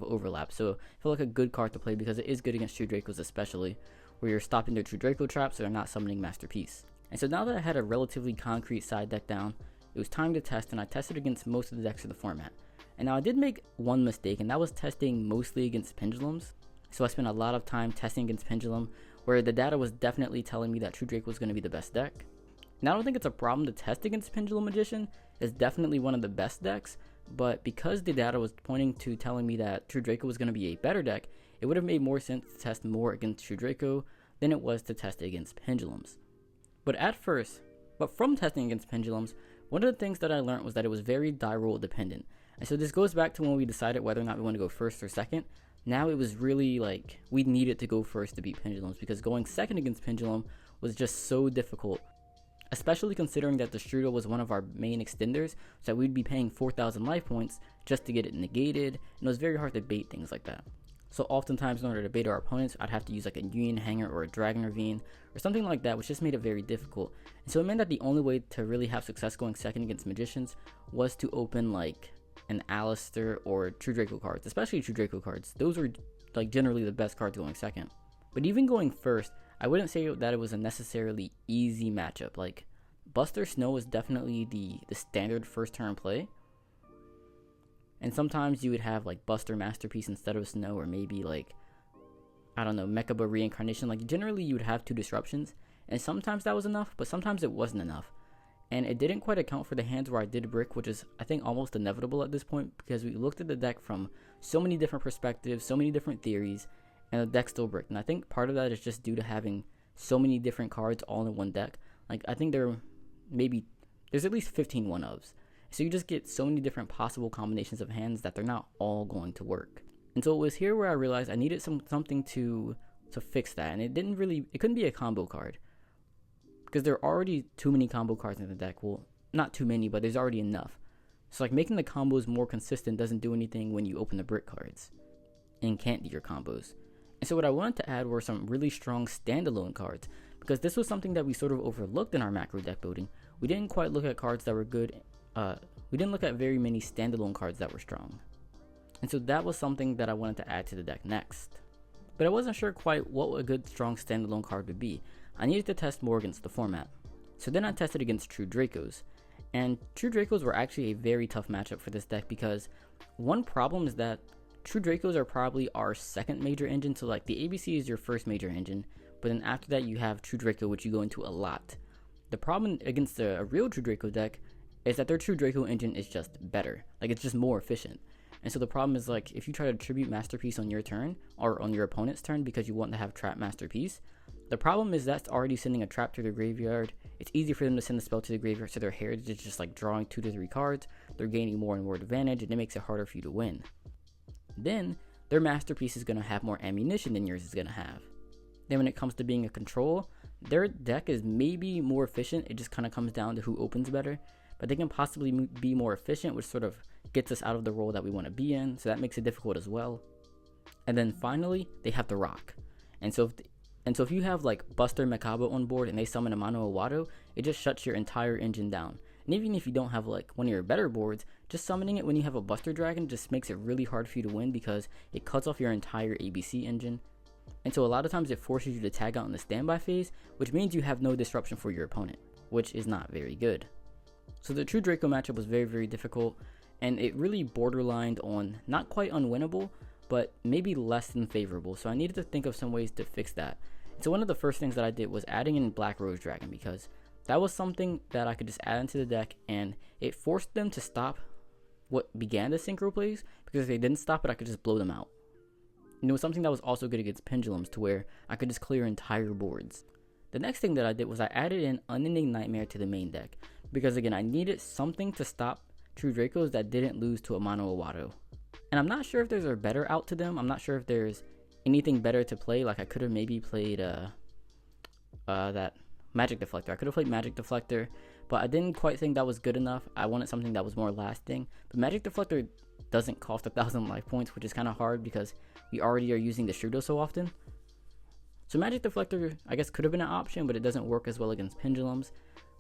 overlap, so I felt like a good card to play because it is good against True Dracos, especially where you're stopping their True Draco traps so they're not summoning Masterpiece. And so now that I had a relatively concrete side deck down, it was time to test, and I tested against most of the decks of the format. And now I did make one mistake, and that was testing mostly against Pendulums. So I spent a lot of time testing against Pendulum, where the data was definitely telling me that True Draco was going to be the best deck. And I don't think it's a problem to test against Pendulum Magician. It's definitely one of the best decks, but because the data was pointing to telling me that True Draco was going to be a better deck, it would have made more sense to test more against True Draco than it was to test against Pendulums. But from testing against Pendulums, one of the things that I learned was that it was very die roll dependent. And so this goes back to when we decided whether or not we want to go first or second. Now it was really like we needed to go first to beat Pendulums, because going second against Pendulum was just so difficult, especially considering that the Strudel was one of our main extenders, so we'd be paying 4,000 life points just to get it negated, and it was very hard to bait things like that. So oftentimes in order to bait our opponents, I'd have to use like a Union Hanger or a Dragon Ravine or something like that, which just made it very difficult. And so it meant that the only way to really have success going second against Magicians was to open like an Alistair or True Draco cards, especially True Draco cards. Those were like generally the best cards going second. But even going first, I wouldn't say that it was a necessarily easy matchup. Like Buster Snow was definitely the standard first turn play. And sometimes you would have like Buster Masterpiece instead of Snow, or maybe like, I don't know, Mechaba Reincarnation. Like generally you would have 2 disruptions, and sometimes that was enough, but sometimes it wasn't enough. And it didn't quite account for the hands where I did brick, which is I think almost inevitable at this point, because we looked at the deck from so many different perspectives, so many different theories, and the deck still bricked. And I think part of that is just due to having so many different cards all in one deck. Like, I think there's at least 15 1-ofs. So you just get so many different possible combinations of hands that they're not all going to work. And so it was here where I realized I needed something to fix that. And it couldn't be a combo card, because there are already too many combo cards in the deck. Well, not too many, but there's already enough. So like, making the combos more consistent doesn't do anything when you open the brick cards and can't do your combos. And so what I wanted to add were some really strong standalone cards, because this was something that we sort of overlooked in our macro deck building. We didn't quite look at cards that were good. We didn't look at very many standalone cards that were strong. And so that was something that I wanted to add to the deck next. But I wasn't sure quite what a good strong standalone card would be. I needed to test more against the format. So then I tested against True Dracos. And True Dracos were actually a very tough matchup for this deck, because one problem is that True Dracos are probably our second major engine. So like, the ABC is your first major engine, but then after that you have True Draco, which you go into a lot. The problem against a real True Draco deck is that their True Draco engine is just better. Like, it's just more efficient. And so the problem is, like, if you try to tribute Masterpiece on your turn, or on your opponent's turn, because you want to have Trap Masterpiece, the problem is that's already sending a trap to the graveyard. It's easy for them to send the spell to the graveyard, so their heritage is just like drawing 2 to 3 cards. They're gaining more and more advantage, and it makes it harder for you to win. Then their Masterpiece is going to have more ammunition than yours is going to have. Then when it comes to being a control, their deck is maybe more efficient. It just kind of comes down to who opens better, but they can possibly be more efficient, which sort of gets us out of the role that we want to be in, so that makes it difficult as well. And then finally, they have the rock. And so if you have like Buster Makabo on board and they summon a Mono Awado, it just shuts your entire engine down. And even if you don't have like one of your better boards, just summoning it when you have a Buster Dragon just makes it really hard for you to win, because it cuts off your entire ABC engine. And so a lot of times it forces you to tag out in the standby phase, which means you have no disruption for your opponent, which is not very good. So the True Draco matchup was very, very difficult, and it really borderlined on not quite unwinnable, but maybe less than favorable. So I needed to think of some ways to fix that. So one of the first things that I did was adding in Black Rose Dragon, because that was something that I could just add into the deck, and it forced them to stop what began the synchro plays, because if they didn't stop it, I could just blow them out. And it was something that was also good against pendulums, to where I could just clear entire boards. The next thing that I did was I added in Unending Nightmare to the main deck, because again, I needed something to stop True Dracos that didn't lose to a Mono Awado. And I'm not sure if there's a better out to them. I'm not sure if there's anything better to play. Like, I could have maybe played that Magic Deflector. I could have played Magic Deflector, but I didn't quite think that was good enough. I wanted something that was more lasting. But Magic Deflector doesn't cost 1,000 life points, which is kind of hard because we already are using the Shudo so often. So Magic Deflector, I guess, could have been an option, but it doesn't work as well against pendulums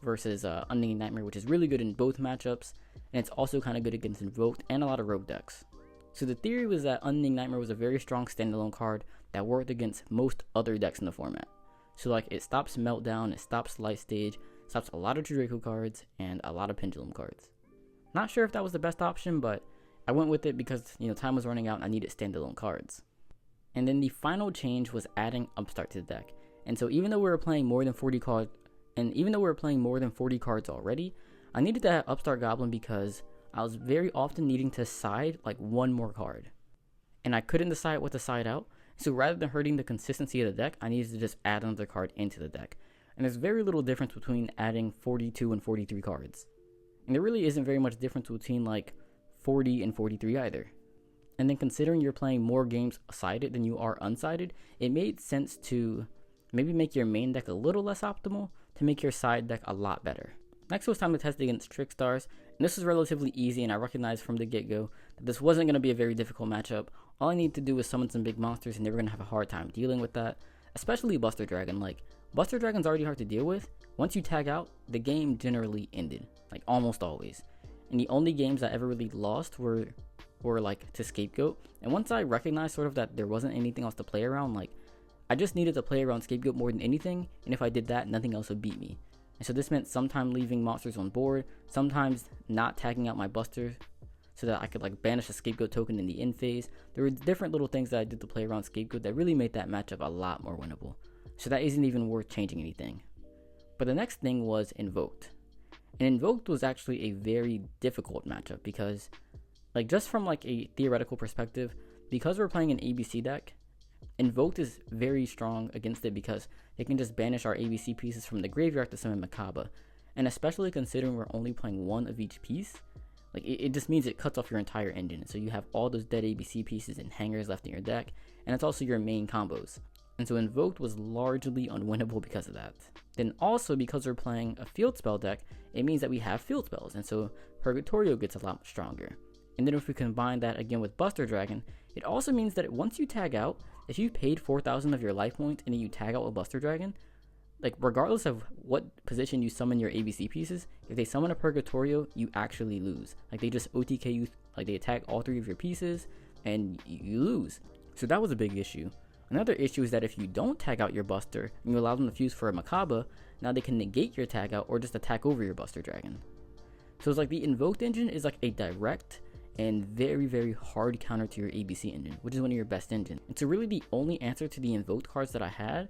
versus Unending Nightmare, which is really good in both matchups, and it's also kind of good against Invoked and a lot of rogue decks. So the theory was that Unending Nightmare was a very strong standalone card that worked against most other decks in the format. So like, it stops Meltdown, it stops Light Stage, stops a lot of True Draco cards, and a lot of Pendulum cards. Not sure if that was the best option, but I went with it because, you know, time was running out and I needed standalone cards. And then the final change was adding Upstart to the deck. And so even though we were playing more than 40 cards, already, I needed to add Upstart Goblin because I was very often needing to side like one more card. And I couldn't decide what to side out. So rather than hurting the consistency of the deck, I needed to just add another card into the deck. And there's very little difference between adding 42 and 43 cards. And there really isn't very much difference between like 40 and 43 either. And then considering you're playing more games sided than you are unsided, it made sense to maybe make your main deck a little less optimal to make your side deck a lot better. Next, it was time to test against Trickstars, and this was relatively easy, and I recognized from the get-go that this wasn't going to be a very difficult matchup. All I needed to do was summon some big monsters, and they were going to have a hard time dealing with that, especially Buster Dragon. Like, Buster Dragon's already hard to deal with. Once you tag out, the game generally ended, like almost always. And the only games I ever really lost were like to Scapegoat, and once I recognized sort of that there wasn't anything else to play around, like, I just needed to play around Scapegoat more than anything, and if I did that, nothing else would beat me. And so this meant sometimes leaving monsters on board, sometimes not tagging out my Buster so that I could like banish a Scapegoat token in the end phase. There were different little things that I did to play around Scapegoat that really made that matchup a lot more winnable. So that isn't even worth changing anything. But the next thing was Invoked. And Invoked was actually a very difficult matchup because, like, just from like a theoretical perspective, because we're playing an ABC deck, Invoked is very strong against it because they can just banish our ABC pieces from the graveyard to summon Makaba. And especially considering we're only playing one of each piece, like it just means it cuts off your entire engine. So you have all those dead ABC pieces and hangers left in your deck, and it's also your main combos. And so Invoked was largely unwinnable because of that. Then also, because we're playing a field spell deck, it means that we have field spells, and so Purgatorio gets a lot stronger. And then if we combine that again with Buster Dragon, it also means that once you tag out, if you paid 4,000 of your life points and then you tag out with Buster Dragon, like regardless of what position you summon your ABC pieces, if they summon a Purgatorio, you actually lose. Like they just OTK you, like they attack all 3 of your pieces and you lose. So that was a big issue. Another issue is that if you don't tag out your Buster and you allow them to fuse for a Makaba, now they can negate your tag out or just attack over your Buster Dragon. So it's like the Invoked engine is like a direct and very, very hard counter to your ABC engine, which is one of your best engines. And so really the only answer to the Invoked cards that I had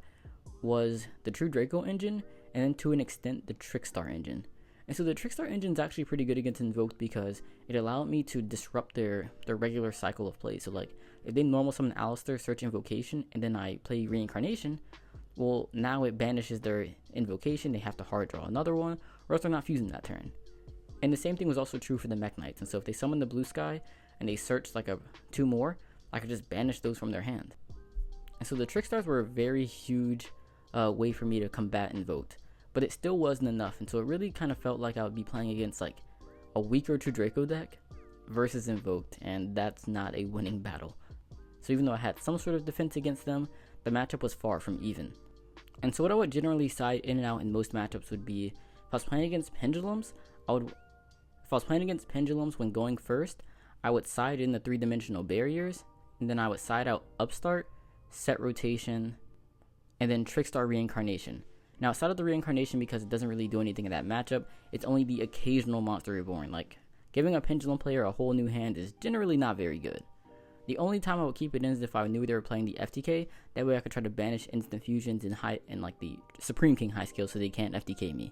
was the True Draco engine, and then to an extent the Trickstar engine. And so the Trickstar engine is actually pretty good against Invoked because it allowed me to disrupt their regular cycle of play. So like if they normal summon Alistair, search Invocation, and then I play Reincarnation, well now it banishes their Invocation, they have to hard draw another one, or else they're not fusing that turn. And the same thing was also true for the Mech Knights. And so if they summon the Blue Sky and they search like 2 more, I could just banish those from their hand. And so the Trickstars were a very huge way for me to combat Invoked, but it still wasn't enough. And so it really kind of felt like I would be playing against like a weaker True Draco deck versus Invoked, and that's not a winning battle. So even though I had some sort of defense against them, the matchup was far from even. And so what I would generally side in and out in most matchups would be, if I was playing against Pendulums, when going first, I would side in the 3-dimensional barriers, and then I would side out Upstart, Set Rotation, and then Trickstar Reincarnation. Now outside of the Reincarnation, because it doesn't really do anything in that matchup, it's only the occasional Monster Reborn. Like, giving a Pendulum player a whole new hand is generally not very good. The only time I would keep it in is if I knew they were playing the FTK, that way I could try to banish instant fusions and like the Supreme King high skill so they can't FTK me.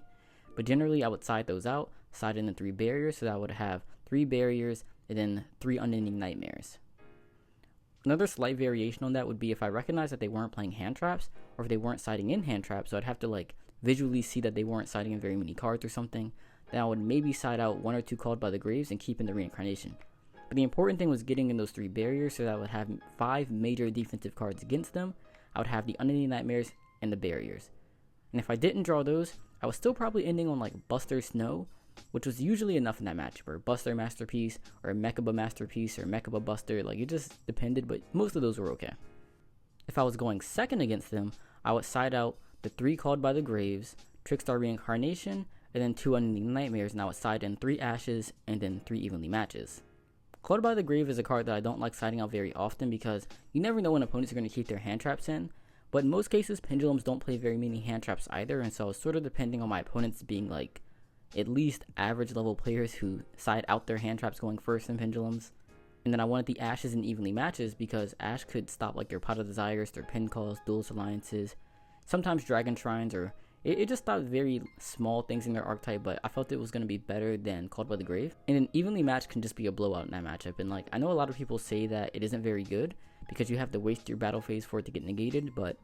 But generally I would side those out, side in the 3 barriers, so that I would have 3 barriers and then 3 unending nightmares. Another slight variation on that would be if I recognized that they weren't playing hand traps, or if they weren't siding in hand traps, so I'd have to like visually see that they weren't siding in very many cards or something, then I would maybe side out 1 or 2 Called by the Graves and keep in the Reincarnation. But the important thing was getting in those 3 barriers so that I would have 5 major defensive cards against them. I would have the unending nightmares and the barriers. And if I didn't draw those, I was still probably ending on like Buster Snow, which was usually enough in that matchup, or Buster Masterpiece, or Mechaba Masterpiece, or Mechaba Buster. Like, it just depended, but most of those were okay. If I was going second against them, I would side out the 3 Called by the Graves, Trickstar Reincarnation, and then 2 Unending Nightmares, and I would side in 3 Ashes, and then 3 Evenly Matches. Called by the Grave is a card that I don't like siding out very often because you never know when opponents are going to keep their hand traps in, but in most cases, Pendulums don't play very many hand traps either, and so I was sort of depending on my opponents being like at least average level players who side out their hand traps going first in Pendulums. And then I wanted the Ashes and Evenly Matches because Ash could stop like your Pot of Desires, their Pen Calls, Duelist Alliances, sometimes Dragon Shrines, or it just stopped very small things in their archetype, but I felt it was going to be better than Called by the Grave. And an Evenly Match can just be a blowout in that matchup, and like I know a lot of people say that it isn't very good because you have to waste your battle phase for it to get negated, but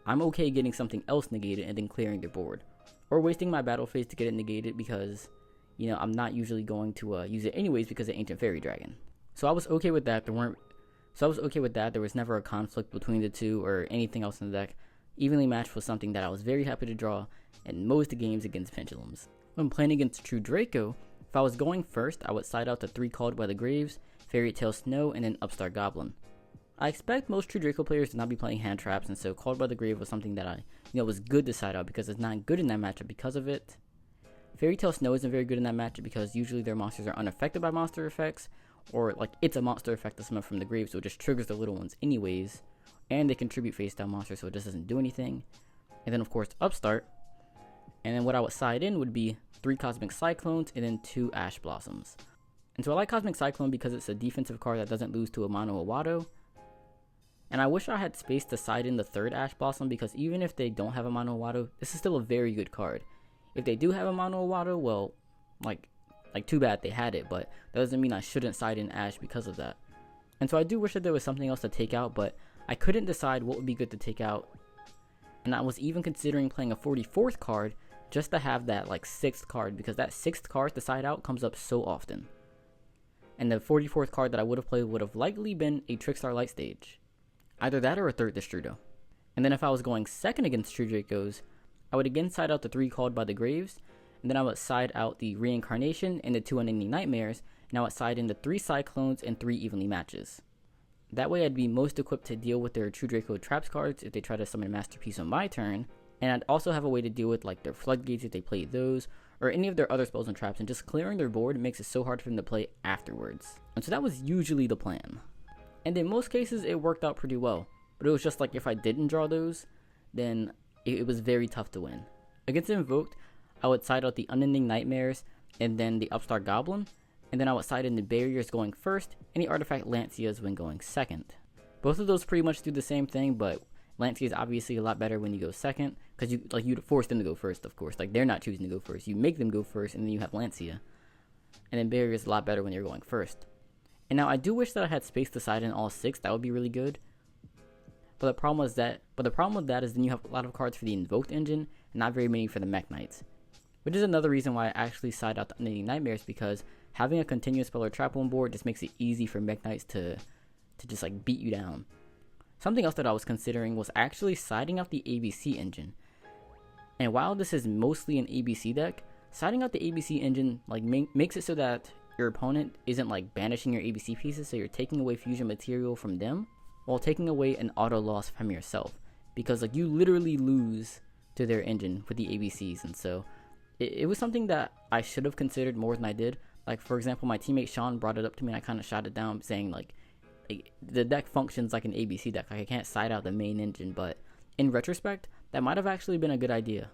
I'm okay getting something else negated and then clearing their board. Or wasting my battle phase to get it negated because, you know, I'm not usually going to use it anyways because of Ancient Fairy Dragon. So I was okay with that. There was never a conflict between the two or anything else in the deck. Evenly Matched was something that I was very happy to draw in most games against Pendulums. When playing against True Draco, if I was going first, I would side out the 3 Called by the Graves, Fairy Tail Snow, and then Upstart Goblin. I expect most True Draco players to not be playing hand traps, and so Called by the Grave was something that was good to side out because it's not good in that matchup because of it. Fairy Tail Snow isn't very good in that matchup because usually their monsters are unaffected by monster effects, or like it's a monster effect that's summoned from the grave, so it just triggers the little ones anyways, and they contribute face down monsters, so it just doesn't do anything. And then of course Upstart, and then what I would side in would be 3 Cosmic Cyclones and then 2 Ash Blossoms. And so I like Cosmic Cyclone because it's a defensive card that doesn't lose to a mono Awado. And I wish I had space to side in the 3rd Ash Blossom because even if they don't have a mono Awado, this is still a very good card. If they do have a mono Awado, well, like too bad they had it, but that doesn't mean I shouldn't side in Ash because of that. And so I do wish that there was something else to take out, but I couldn't decide what would be good to take out. And I was even considering playing a 44th card just to have that like 6th card, because that 6th card to side out comes up so often. And the 44th card that I would have played would have likely been a Trickstar Light Stage. Either that or a 3rd Destrudo. And then if I was going 2nd against True Dracos, I would again side out the 3 called by the Graves, and then I would side out the Reincarnation and the 2 Unending Nightmares, and I would side in the 3 Cyclones and 3 Evenly Matches. That way I'd be most equipped to deal with their True Draco Traps cards if they try to summon Masterpiece on my turn, and I'd also have a way to deal with like their Floodgates if they play those, or any of their other spells and traps, and just clearing their board makes it so hard for them to play afterwards. And so that was usually the plan. And in most cases it worked out pretty well, but it was just like if I didn't draw those, then it was very tough to win. Against Invoked, I would side out the Unending Nightmares and then the Upstart Goblin, and then I would side in the Barriers going first, and the Artifact Lanceas when going second. Both of those pretty much do the same thing, but Lancea is obviously a lot better when you go second, because you'd force them to go first, of course. Like, they're not choosing to go first. You make them go first, and then you have Lancea. And then Barrier is a lot better when you're going first. And now I do wish that I had space to side in all 6. That would be really good. But the problem with that is then you have a lot of cards for the Invoked engine, and not very many for the Mech Knights. Which is another reason why I actually side out the Unending Nightmares, because having a continuous spell or trap on board just makes it easy for Mech Knights to just like beat you down. Something else that I was considering was actually siding out the ABC engine. And while this is mostly an ABC deck, siding out the ABC engine like makes it so that your opponent isn't like banishing your ABC pieces, so you're taking away fusion material from them while taking away an auto loss from yourself, because like you literally lose to their engine with the ABCs. And so it was something that I should have considered more than I did. Like, for example, my teammate Sean brought it up to me and I kind of shot it down, saying like the deck functions like an ABC deck, like I can't side out the main engine. But in retrospect, that might have actually been a good idea,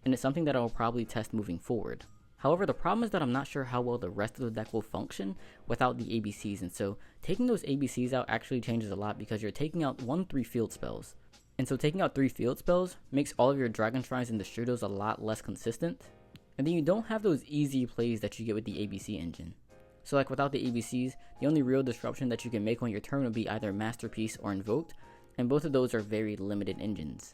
and it's something that I'll probably test moving forward. However, the problem is that I'm not sure how well the rest of the deck will function without the ABCs, and so taking those ABCs out actually changes a lot, because you're taking out 3 field spells. And so taking out 3 field spells makes all of your Dragon Shrines and Destrudos a lot less consistent, and then you don't have those easy plays that you get with the ABC engine. So like without the ABCs, the only real disruption that you can make on your turn would be either Masterpiece or Invoked, and both of those are very limited engines.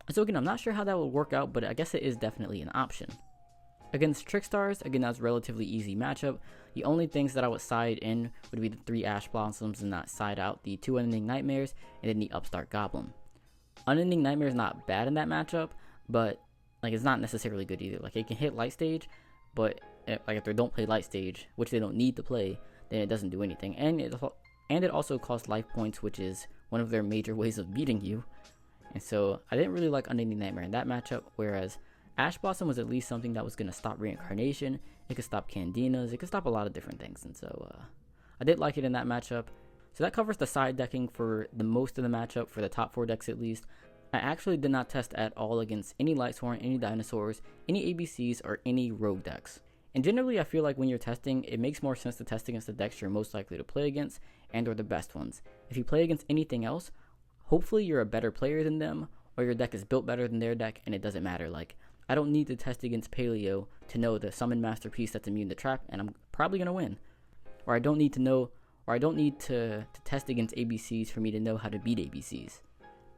So again, I'm not sure how that would work out, but I guess it is definitely an option. Against Trickstars, again, that's a relatively easy matchup. The only things that I would side in would be the 3 Ash Blossoms and not side out the 2 Unending Nightmares and then the Upstart Goblin. Unending Nightmare is not bad in that matchup, but like it's not necessarily good either. Like it can hit Light Stage, but like if they don't play Light Stage, which they don't need to play, then it doesn't do anything. And it also costs life points, which is one of their major ways of beating you. And so I didn't really like Unending Nightmare in that matchup, whereas Ash Blossom was at least something that was going to stop Reincarnation. It could stop Candinas. It could stop a lot of different things. And so I did like it in that matchup. So that covers the side decking for the most of the matchup, for the top 4 decks at least. I actually did not test at all against any Lightsworn, any Dinosaurs, any ABCs, or any Rogue decks. And generally I feel like when you're testing, it makes more sense to test against the decks you're most likely to play against and or the best ones. If you play against anything else, hopefully you're a better player than them, or your deck is built better than their deck, and it doesn't matter. Like, I don't need to test against Paleo to know the Summon Masterpiece that's immune to Trap, and I'm probably going to win. Or I don't need to test against ABCs for me to know how to beat ABCs.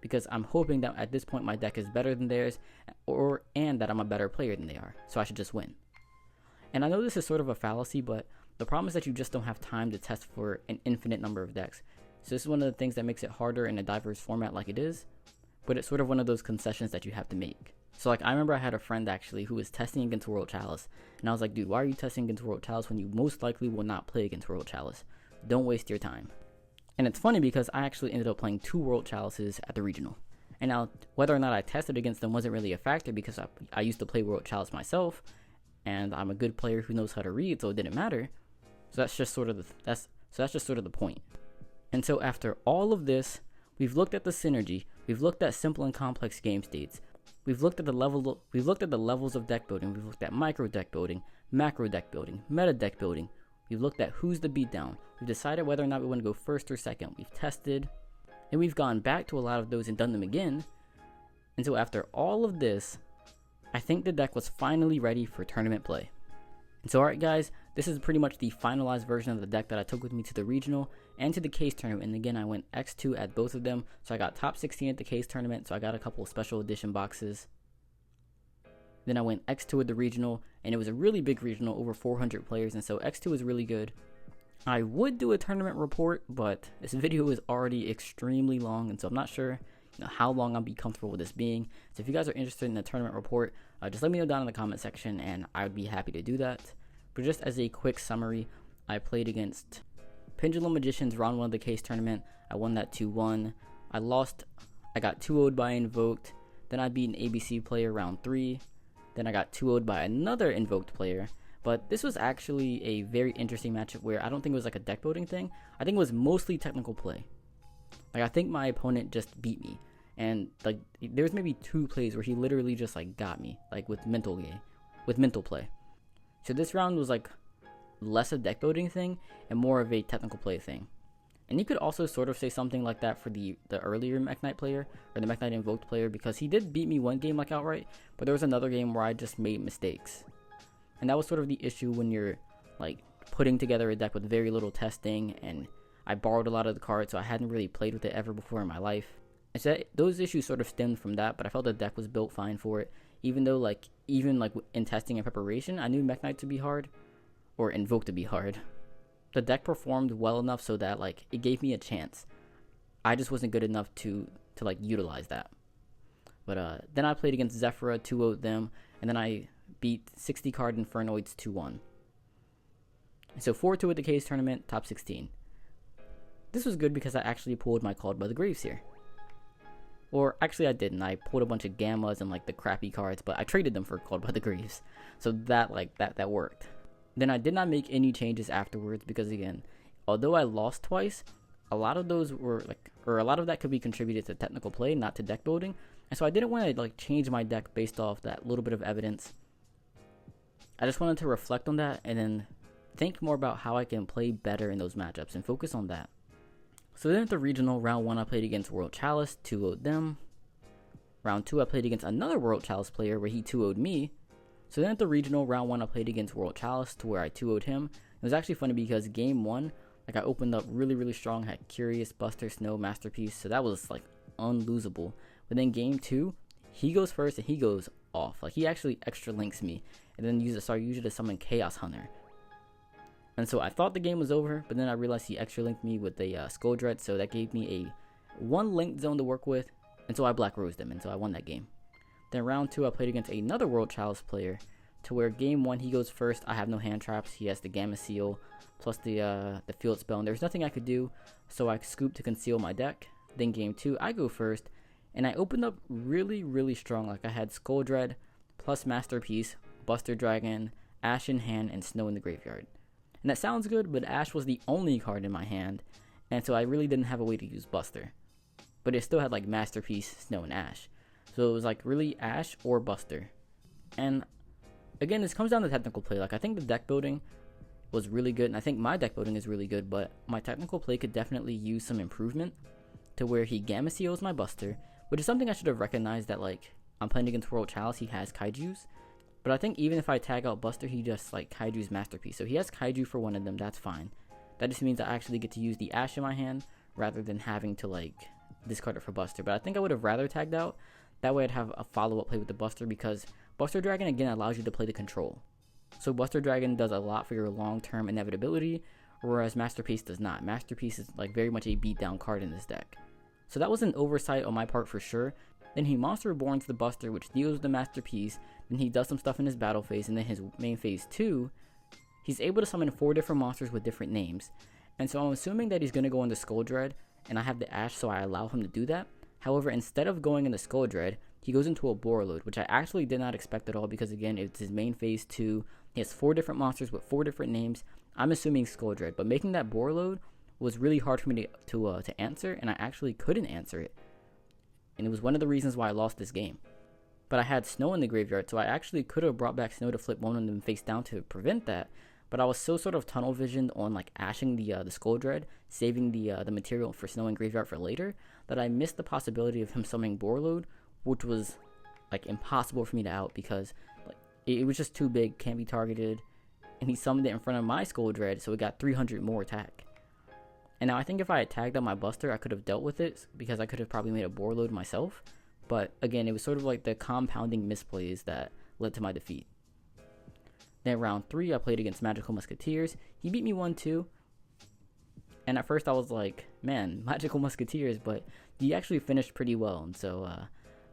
Because I'm hoping that at this point my deck is better than theirs, and that I'm a better player than they are, so I should just win. And I know this is sort of a fallacy, but the problem is that you just don't have time to test for an infinite number of decks. So this is one of the things that makes it harder in a diverse format like it is, but it's sort of one of those concessions that you have to make. So like I remember I had a friend actually who was testing against World Chalice, and I was like, dude, why are you testing against World Chalice when you most likely will not play against World Chalice? Don't waste your time. And it's funny because I actually ended up playing 2 World Chalices at the regional. And now whether or not I tested against them wasn't really a factor, because I used to play World Chalice myself, and I'm a good player who knows how to read, so it didn't matter. So that's just sort of the point. And so after all of this, we've looked at the synergy, we've looked at simple and complex game states, we've looked at the levels of deck building, we've looked at micro-deckbuilding, macro-deckbuilding, meta-deckbuilding, we've looked at who's the beatdown, we've decided whether or not we want to go first or second, we've tested, and we've gone back to a lot of those and done them again. And so after all of this, I think the deck was finally ready for tournament play. And so alright guys, this is pretty much the finalized version of the deck that I took with me to the regional and to the case tournament. And again, I went X2 at both of them, so I got top 16 at the case tournament, so I got a couple of special edition boxes. Then I went X2 at the regional, and it was a really big regional, over 400 players, and so X2 was really good. I would do a tournament report, but this video is already extremely long, and so I'm not sure how long I'll be comfortable with this being. So if you guys are interested in a tournament report, just let me know down in the comment section, and I would be happy to do that. But just as a quick summary, I played against Pendulum Magicians round 1 of the case tournament. I won that 2-1. I lost, I got 2-0'd by Invoked. Then I beat an ABC player round 3. Then I got 2-0'd by another Invoked player. But this was actually a very interesting matchup where I don't think it was like a deck building thing. I think it was mostly technical play. Like, I think my opponent just beat me. And like, there was maybe 2 plays where he literally just like got me, like with mental play. So this round was like less a deck building thing and more of a technical play thing. And you could also sort of say something like that for the earlier Mech Knight player, or the Mech Knight Invoked player, because he did beat me one game like outright, but there was another game where I just made mistakes. And that was sort of the issue when you're like putting together a deck with very little testing, and I borrowed a lot of the cards, so I hadn't really played with it ever before in my life. And so those issues sort of stemmed from that, but I felt the deck was built fine for it, even though even in testing and preparation, I knew Mech Knight to be hard, or Invoked to be hard. The deck performed well enough so that like it gave me a chance. I just wasn't good enough to like utilize that. But then I played against Zephyra, 2-0'd them, and then I beat 60 card Infernoids 2-1. So 4-2 at the case tournament, top 16. This was good because I actually pulled my Called by the Graves here. Or actually I didn't. I pulled a bunch of Gammas and like the crappy cards, but I traded them for Called by the Graves. So that worked. Then I did not make any changes afterwards because, again, although I lost twice, a lot of those were a lot of that could be contributed to technical play, not to deck building. And so I didn't want to change my deck based off that little bit of evidence. I just wanted to reflect on that and then think more about how I can play better in those matchups and focus on that. So then at the regional, round 1 I played against World Chalice, 2-0'd them. Round 2 I played against another World Chalice player where he 2-0'd me. So then at the regional, round 1 I played against World Chalice to where I 2-0'd him. It was actually funny because game 1, I opened up really strong, had Curious, Buster, Snow, Masterpiece, so that was unlosable. But then game 2, he goes first and he goes off. He actually extra links me and then uses SARYUJA to summon Chaos Hunter. And so I thought the game was over, but then I realized he extra linked me with a Skull Dread, so that gave me a 1 linked zone to work with, and so I Black Rosed him, and so I won that game. Then round 2 I played against another World Chalice player, to where game 1 he goes first, I have no hand traps, he has the Gamma Seal, plus the Field Spell, and there's nothing I could do, so I scooped to conceal my deck. Then game 2 I go first, and I opened up really strong, I had Skull Dread, plus Masterpiece, Buster Dragon, Ash in hand, and Snow in the graveyard. And that sounds good, but Ash was the only card in my hand, and so I really didn't have a way to use Buster. But it still had Masterpiece, Snow, and Ash. So it was really Ash or Buster. And again, this comes down to technical play. I think the deck building was really good, and I think my deck building is really good, but my technical play could definitely use some improvement to where he Gamma Seals my Buster, which is something I should have recognized that I'm playing against World Chalice, he has Kaijus. But I think even if I tag out Buster, he just Kaiju's Masterpiece. So he has Kaiju for one of them, that's fine. That just means I actually get to use the Ash in my hand rather than having to discard it for Buster. But I think I would have rather tagged out. That way I'd have a follow-up play with the Buster, because Buster Dragon again allows you to play the control. So Buster Dragon does a lot for your long-term inevitability, whereas Masterpiece does not. Masterpiece is very much a beatdown card in this deck. So that was an oversight on my part for sure. Then he Monster Reborns the Buster, which deals the Masterpiece. Then he does some stuff in his battle phase, and then his main phase 2, he's able to summon 4 different monsters with different names. And so I'm assuming that he's going to go into Skull Dread, and I have the Ash, so I allow him to do that. However, instead of going into Skull Dread, he goes into a BORRELOAD, which I actually did not expect at all, because again, it's his main phase 2. He has 4 different monsters with 4 different names. I'm assuming Skull Dread, but making that BORRELOAD was really hard for me to answer, and I actually couldn't answer it. And it was one of the reasons why I lost this game. But I had Snow in the graveyard, so I actually could have brought back Snow to flip one of them face down to prevent that. But I was so sort of tunnel visioned on ashing the Skull Dread, saving the material for Snow in graveyard for later, that I missed the possibility of him summoning BORRELOAD, which was like impossible for me to out because like it was just too big, can't be targeted, and he summoned it in front of my Skull Dread, so it got 300 more attack. And now I think if I had tagged out my Buster, I could have dealt with it because I could have probably made a BORRELOAD myself. But again, it was sort of like the compounding misplays that led to my defeat. Then round 3, I played against Magical Musketeers. He beat me 1-2. And at first I was like, man, Magical Musketeers, but he actually finished pretty well. And so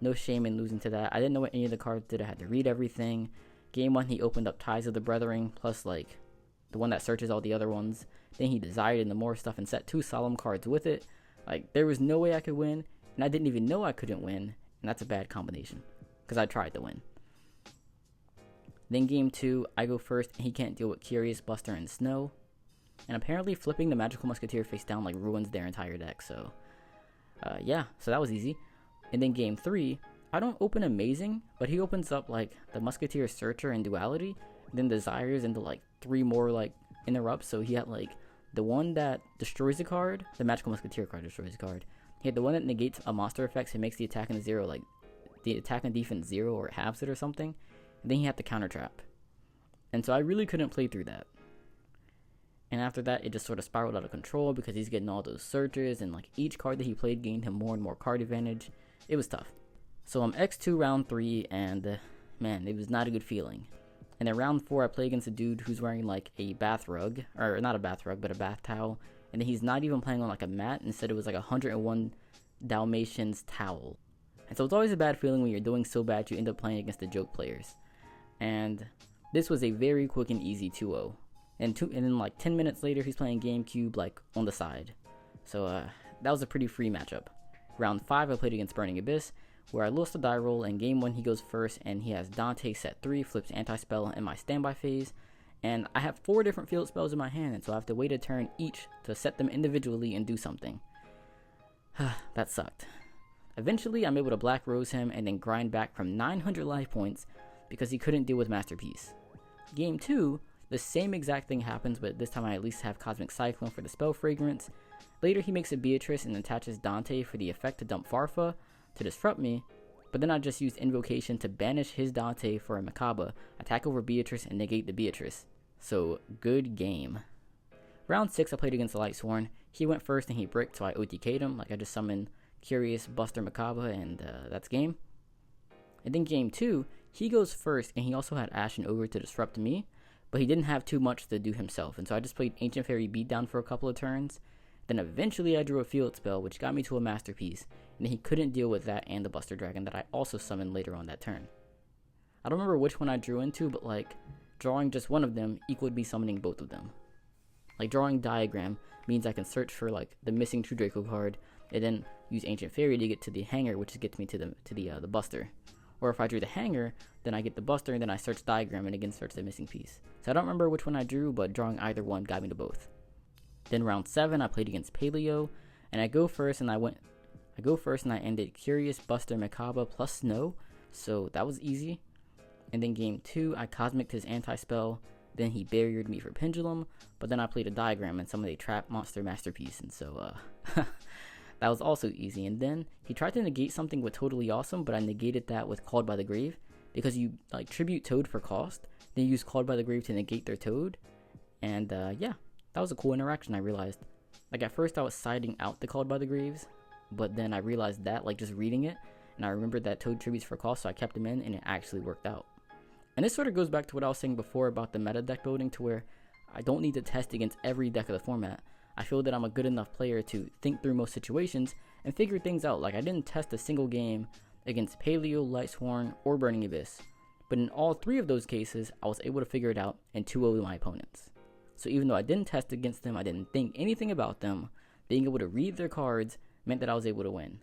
no shame in losing to that. I didn't know what any of the cards did. I had to read everything. Game 1, he opened up Ties of the Brethren, plus like the one that searches all the other ones. Then he desired into more stuff and set 2 Solemn cards with it. Like, there was no way I could win, and I didn't even know I couldn't win, and that's a bad combination, because I tried to win. Then game 2, I go first, and he can't deal with Curious, Buster, and Snow. And apparently flipping the Magical Musketeer face down like ruins their entire deck, so yeah, so that was easy. And then game 3, I don't open amazing, but he opens up like the Musketeer Searcher and Duality, then desires into like 3 more like interrupts. So he had like the one that destroys the card, the Magical Musketeer card destroys the card. He had the one that negates a monster effects and makes the attack and 0, like the attack and defense 0 or halves it or something. And then he had the counter trap. And so I really couldn't play through that. And after that, it just sort of spiraled out of control because he's getting all those searches, and like each card that he played gained him more and more card advantage. It was tough. So I'm X2 round 3, and man, it was not a good feeling. And then round 4, I play against a dude who's wearing like a bath rug, or not a bath rug, but a bath towel. And then he's not even playing on like a mat. Instead, it was like a 101 Dalmatians towel. And so it's always a bad feeling when you're doing so bad you end up playing against the joke players. And this was a very quick and easy 2-0. And then like 10 minutes later, he's playing GameCube like on the side. So that was a pretty free matchup. Round 5, I played against Burning Abyss, where I lost the die roll. In game 1, he goes first, and he has Dante set 3, flips anti-spell in my standby phase. And I have 4 different field spells in my hand, and so I have to wait a turn each to set them individually and do something. That sucked. Eventually, I'm able to Black Rose him and then grind back from 900 life points because he couldn't deal with Masterpiece. Game 2, the same exact thing happens, but this time I at least have Cosmic Cyclone for the spell fragrance. Later, he makes a Beatrice and attaches Dante for the effect to dump Farfa to disrupt me, but then I just used Invocation to banish his Dante for a Makaba, attack over Beatrice, and negate the Beatrice. So, good game. Round 6, I played against the Lightsworn. He went first and he bricked, so I OTK'd him. Like, I just summoned Curious, Buster, Makaba, and that's game. And then game 2, he goes first, and he also had Ash and Ogre to disrupt me, but he didn't have too much to do himself, and so I just played Ancient Fairy Beatdown for a couple of turns. Then eventually I drew a field spell, which got me to a Masterpiece, and he couldn't deal with that and the Buster Dragon that I also summoned later on that turn. I don't remember which one I drew into, but like, drawing just one of them equaled me summoning both of them. Like, drawing Diagram means I can search for like the missing True Draco card, and then use Ancient Fairy to get to the HANGAR, which gets me to the Buster. Or if I drew the HANGAR, then I get the Buster, and then I search Diagram and again search the missing piece. So I don't remember which one I drew, but drawing either one got me to both. Then round 7, I played against Paleo, and I go first and I ended Curious, Buster, Makaba plus Snow, so that was easy. And then game 2, I Cosmic'd his anti-spell, then he barriered me for Pendulum, but then I played a Diagram and summoned a Trap Monster Masterpiece, and so that was also easy. And then he tried to negate something with Totally Awesome, but I negated that with Called by the Grave, because you like tribute Toad for cost, then you use Called by the Grave to negate their Toad, and yeah, that was a cool interaction. I realized, like, at first I was siding out the Called by the Graves, but then I realized that, like, just reading it, and I remembered that Toad tributes for cost, so I kept them in, and it actually worked out. And this sort of goes back to what I was saying before about the meta deck building, to where I don't need to test against every deck of the format. I feel that I'm a good enough player to think through most situations and figure things out. Like, I didn't test a single game against Paleo, Lightsworn, or Burning Abyss, but in all 3 of those cases, I was able to figure it out and 2-0 my opponents. So even though I didn't test against them, I didn't think anything about them, being able to read their cards meant that I was able to win.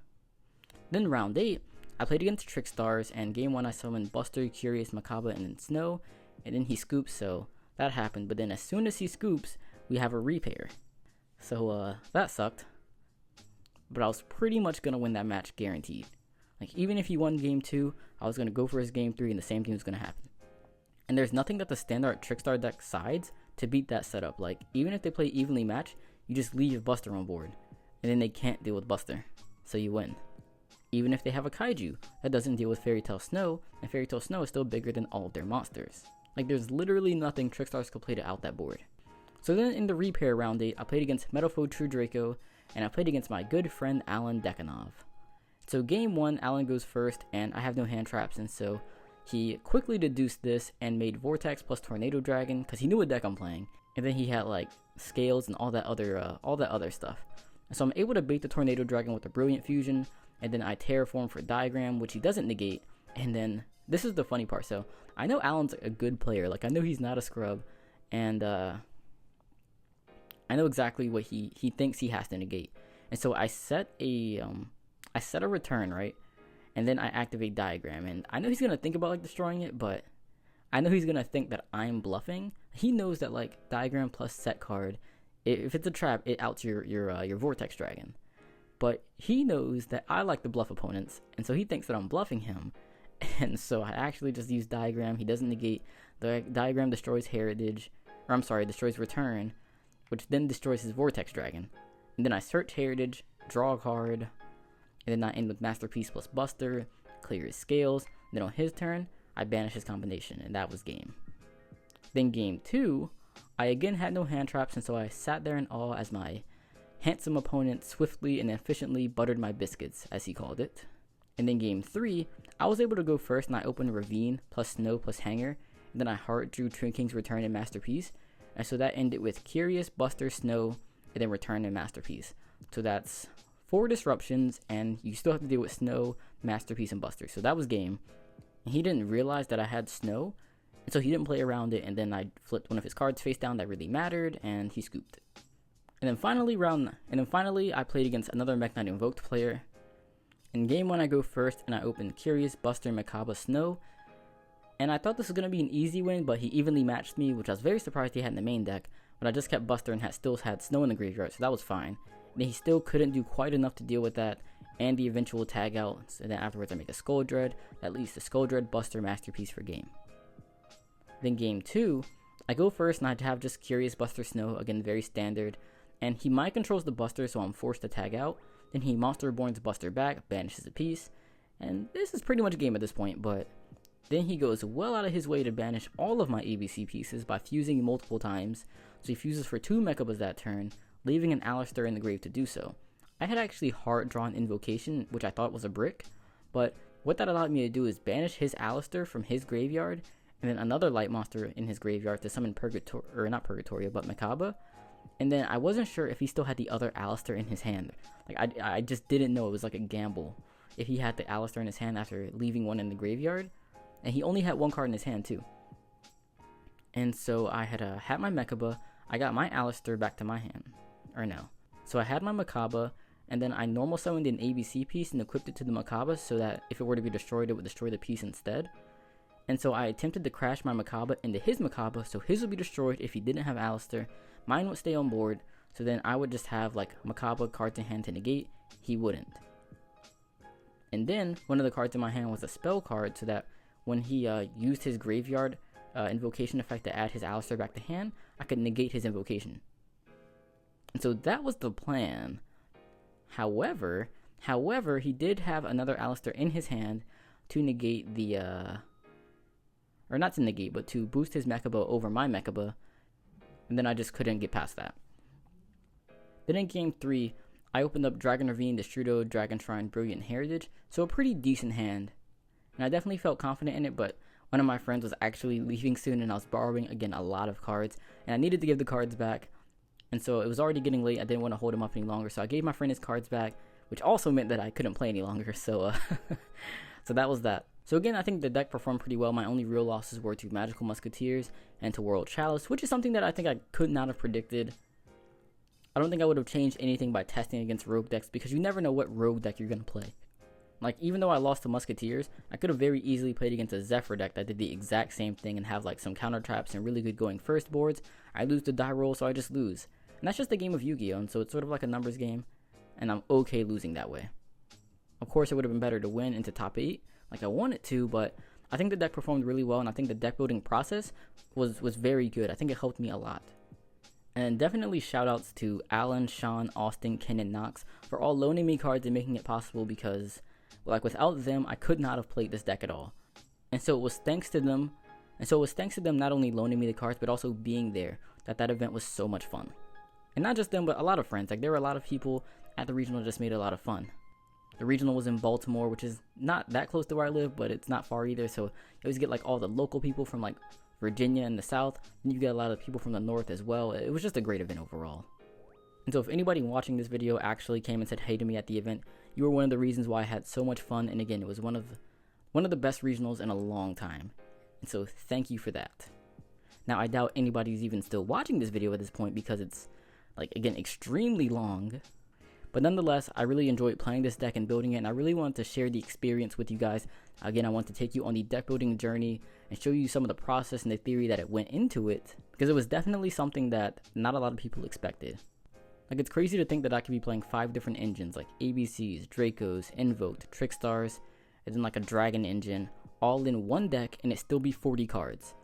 Then round 8, I played against Trickstars, and game 1 I summoned Buster, Curious, Makaba, and then Snow, and then he scoops, so that happened. But then as soon as he scoops, we have a repair. So that sucked. But I was pretty much going to win that match guaranteed. Like, even if he won game 2, I was going to go for his game 3, and the same thing was going to happen. And there's nothing that the standard Trickstar deck sides to beat that setup. Like, even if they play evenly matched, you just leave Buster on board, and then they can't deal with Buster, so you win. even if they have a kaiju that doesn't deal with Fairy Tail Snow, and Fairy Tail Snow is still bigger than all of their monsters. Like, there's literally nothing Trickstars could play to out that board. So then in the repair round 8, I played against Metafo True Draco, and I played against my good friend Alan Dekanov. So game 1, Alan goes first, and I have no hand traps, and so he quickly deduced this and made Vortex plus Tornado Dragon, because he knew what deck I'm playing. And then he had like Scales and all that other stuff. So I'm able to bait the Tornado Dragon with a Brilliant Fusion, and then I Terraform for Diagram, which he doesn't negate. And then, this is the funny part, so I know Alan's a good player, like I know he's not a scrub, and I know exactly what he thinks he has to negate. And so I set a return, right? And then I activate Diagram, and I know he's gonna think about like destroying it, but I know he's gonna think that I'm bluffing. He knows that like Diagram plus set card, if it's a trap, it outs your Vortex Dragon. But he knows that I like to bluff opponents, and so he thinks that I'm bluffing him. And so I actually just use Diagram. He doesn't negate. The Diagram destroys Heritage, or I'm sorry, destroys Return, which then destroys his Vortex Dragon. And then I search Heritage, draw a card, and then I end with Masterpiece plus Buster, clear his Scales. Then on his turn, I banish his combination, and that was game. Then game 2, I again had no hand traps, and so I sat there in awe as my handsome opponent swiftly and efficiently buttered my biscuits, as he called it. And then game 3, I was able to go first, and I opened Ravine plus Snow plus HANGAR, and then I hard drew Twin King's Return and Masterpiece, and so that ended with Curious, Buster, Snow, and then Return and Masterpiece. So that's 4 disruptions, and you still have to deal with Snow, Masterpiece, and Buster. So that was game. And he didn't realize that I had Snow, and so he didn't play around it, and then I flipped one of his cards face down that really mattered, and he scooped it. And then finally I played against another Mech Knight Invoked player. In game 1, I go first, and I opened Curious, Buster, Macabre, Snow. And I thought this was going to be an easy win, but he evenly matched me, which I was very surprised he had in the main deck. But I just kept Buster and still had Snow in the graveyard, so that was fine. And he still couldn't do quite enough to deal with that, and the eventual tag out. So then afterwards I make a Skull Dread, that leads to Skull Dread, Buster, Masterpiece for game. Then game 2, I go first, and I have just Curious, Buster, Snow, again very standard. And he mind controls the Buster, so I'm forced to tag out. Then he Monster Reborns Buster back, banishes a piece, and this is pretty much game at this point, but then he goes well out of his way to banish all of my ABC pieces by fusing multiple times, so he fuses for 2 Mechabas that turn, leaving an Alistair in the grave to do so. I had actually hard drawn Invocation, which I thought was a brick, but what that allowed me to do is banish his Alistair from his graveyard, and then another light monster in his graveyard to summon Purgatoria, but Macabre. And then I wasn't sure if he still had the other Alistair in his hand. Like, I just didn't know. It was like a gamble if he had the Alistair in his hand after leaving one in the graveyard. And he only had 1 card in his hand too. And so I had my Mechaba. I got my Alistair back to my hand. Or no. So I had my Macabre, and then I normal summoned an ABC piece and equipped it to the Macabre so that if it were to be destroyed, it would destroy the piece instead. And so I attempted to crash my Macabre into his Macabre, so his would be destroyed if he didn't have Alistair. Mine would stay on board, so then I would just have like Macabre cards in hand to negate. He wouldn't. And then one of the cards in my hand was a spell card, so that when he used his graveyard invocation effect to add his Alistair back to hand, I could negate his invocation. And so that was the plan. However, he did have another Alistair in his hand to negate the or not to negate, but to boost his Mechaba over my Mechaba. And then I just couldn't get past that. Then in game 3, I opened up Dragon Ravine, Destrudo, Dragon Shrine, Brilliant Heritage, so a pretty decent hand. And I definitely felt confident in it, but one of my friends was actually leaving soon, and I was borrowing, again, a lot of cards, and I needed to give the cards back. And so it was already getting late, I didn't want to hold him up any longer, so I gave my friend his cards back, which also meant that I couldn't play any longer, so so that was that. So again, I think the deck performed pretty well. My only real losses were to Magical Musketeers and to World Chalice, which is something that I think I could not have predicted. I don't think I would have changed anything by testing against rogue decks, because you never know what rogue deck you're going to play. Like, even though I lost to Musketeers, I could have very easily played against a Zephyr deck that did the exact same thing and have like some counter traps and really good going first boards. I lose the die roll, so I just lose. And that's just a game of Yu-Gi-Oh! And so it's sort of like a numbers game, and I'm okay losing that way. Of course, it would have been better to win into top 8, like I wanted to, but I think the deck performed really well, and I think the deck building process was very good. I think it helped me a lot. And definitely shoutouts to Alan, Sean, Austin, Ken, and Knox for all loaning me cards and making it possible, because Like without them, I could not have played this deck at all. And so it was thanks to them. Not only loaning me the cards, but also being there, that event was so much fun. And not just them, but a lot of friends. Like there were a lot of people at the regional just made it a lot of fun. The regional was in Baltimore, which is not that close to where I live, but it's not far either. So you always get like all the local people from like Virginia and the South. And you get a lot of people from the North as well. It was just a great event overall. And so if anybody watching this video actually came and said hey to me at the event, you were one of the reasons why I had so much fun. And again, it was one of the best regionals in a long time. And so thank you for that. Now I doubt anybody's even still watching this video at this point because it's like, again, extremely long. But nonetheless, I really enjoyed playing this deck and building it, and I really wanted to share the experience with you guys. Again, I want to take you on the deck building journey and show you some of the process and the theory that it went into it, because it was definitely something that not a lot of people expected. Like, it's crazy to think that I could be playing 5 different engines, like ABCs, Dracos, Invoked, Trickstars, and then like a Dragon engine, all in one deck, and it still be 40 cards.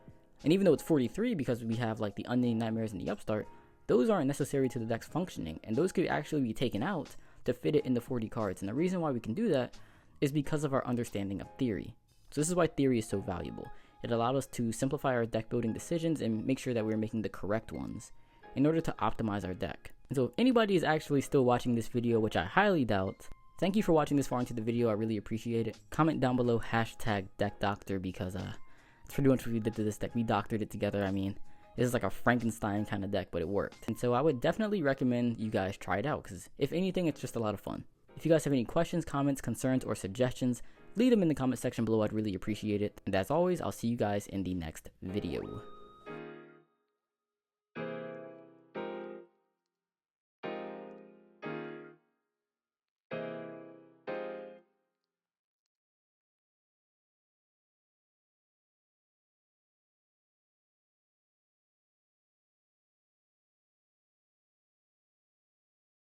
And even though it's 43 because we have like the Unnamed Nightmares and the Upstart, those aren't necessary to the deck's functioning, and those could actually be taken out to fit it in the 40 cards. And the reason why we can do that is because of our understanding of theory. So this is why theory is so valuable. It allowed us to simplify our deck building decisions and make sure that we're making the correct ones in order to optimize our deck. And so if anybody is actually still watching this video, which I highly doubt, thank you for watching this far into the video. I really appreciate it. Comment down below #DeckDoctor because that's pretty much what we did to this deck. We doctored it together. I mean, this is like a Frankenstein kind of deck, but it worked. And so I would definitely recommend you guys try it out, because if anything, it's just a lot of fun. If you guys have any questions, comments, concerns, or suggestions, leave them in the comment section below. I'd really appreciate it. And as always, I'll see you guys in the next video.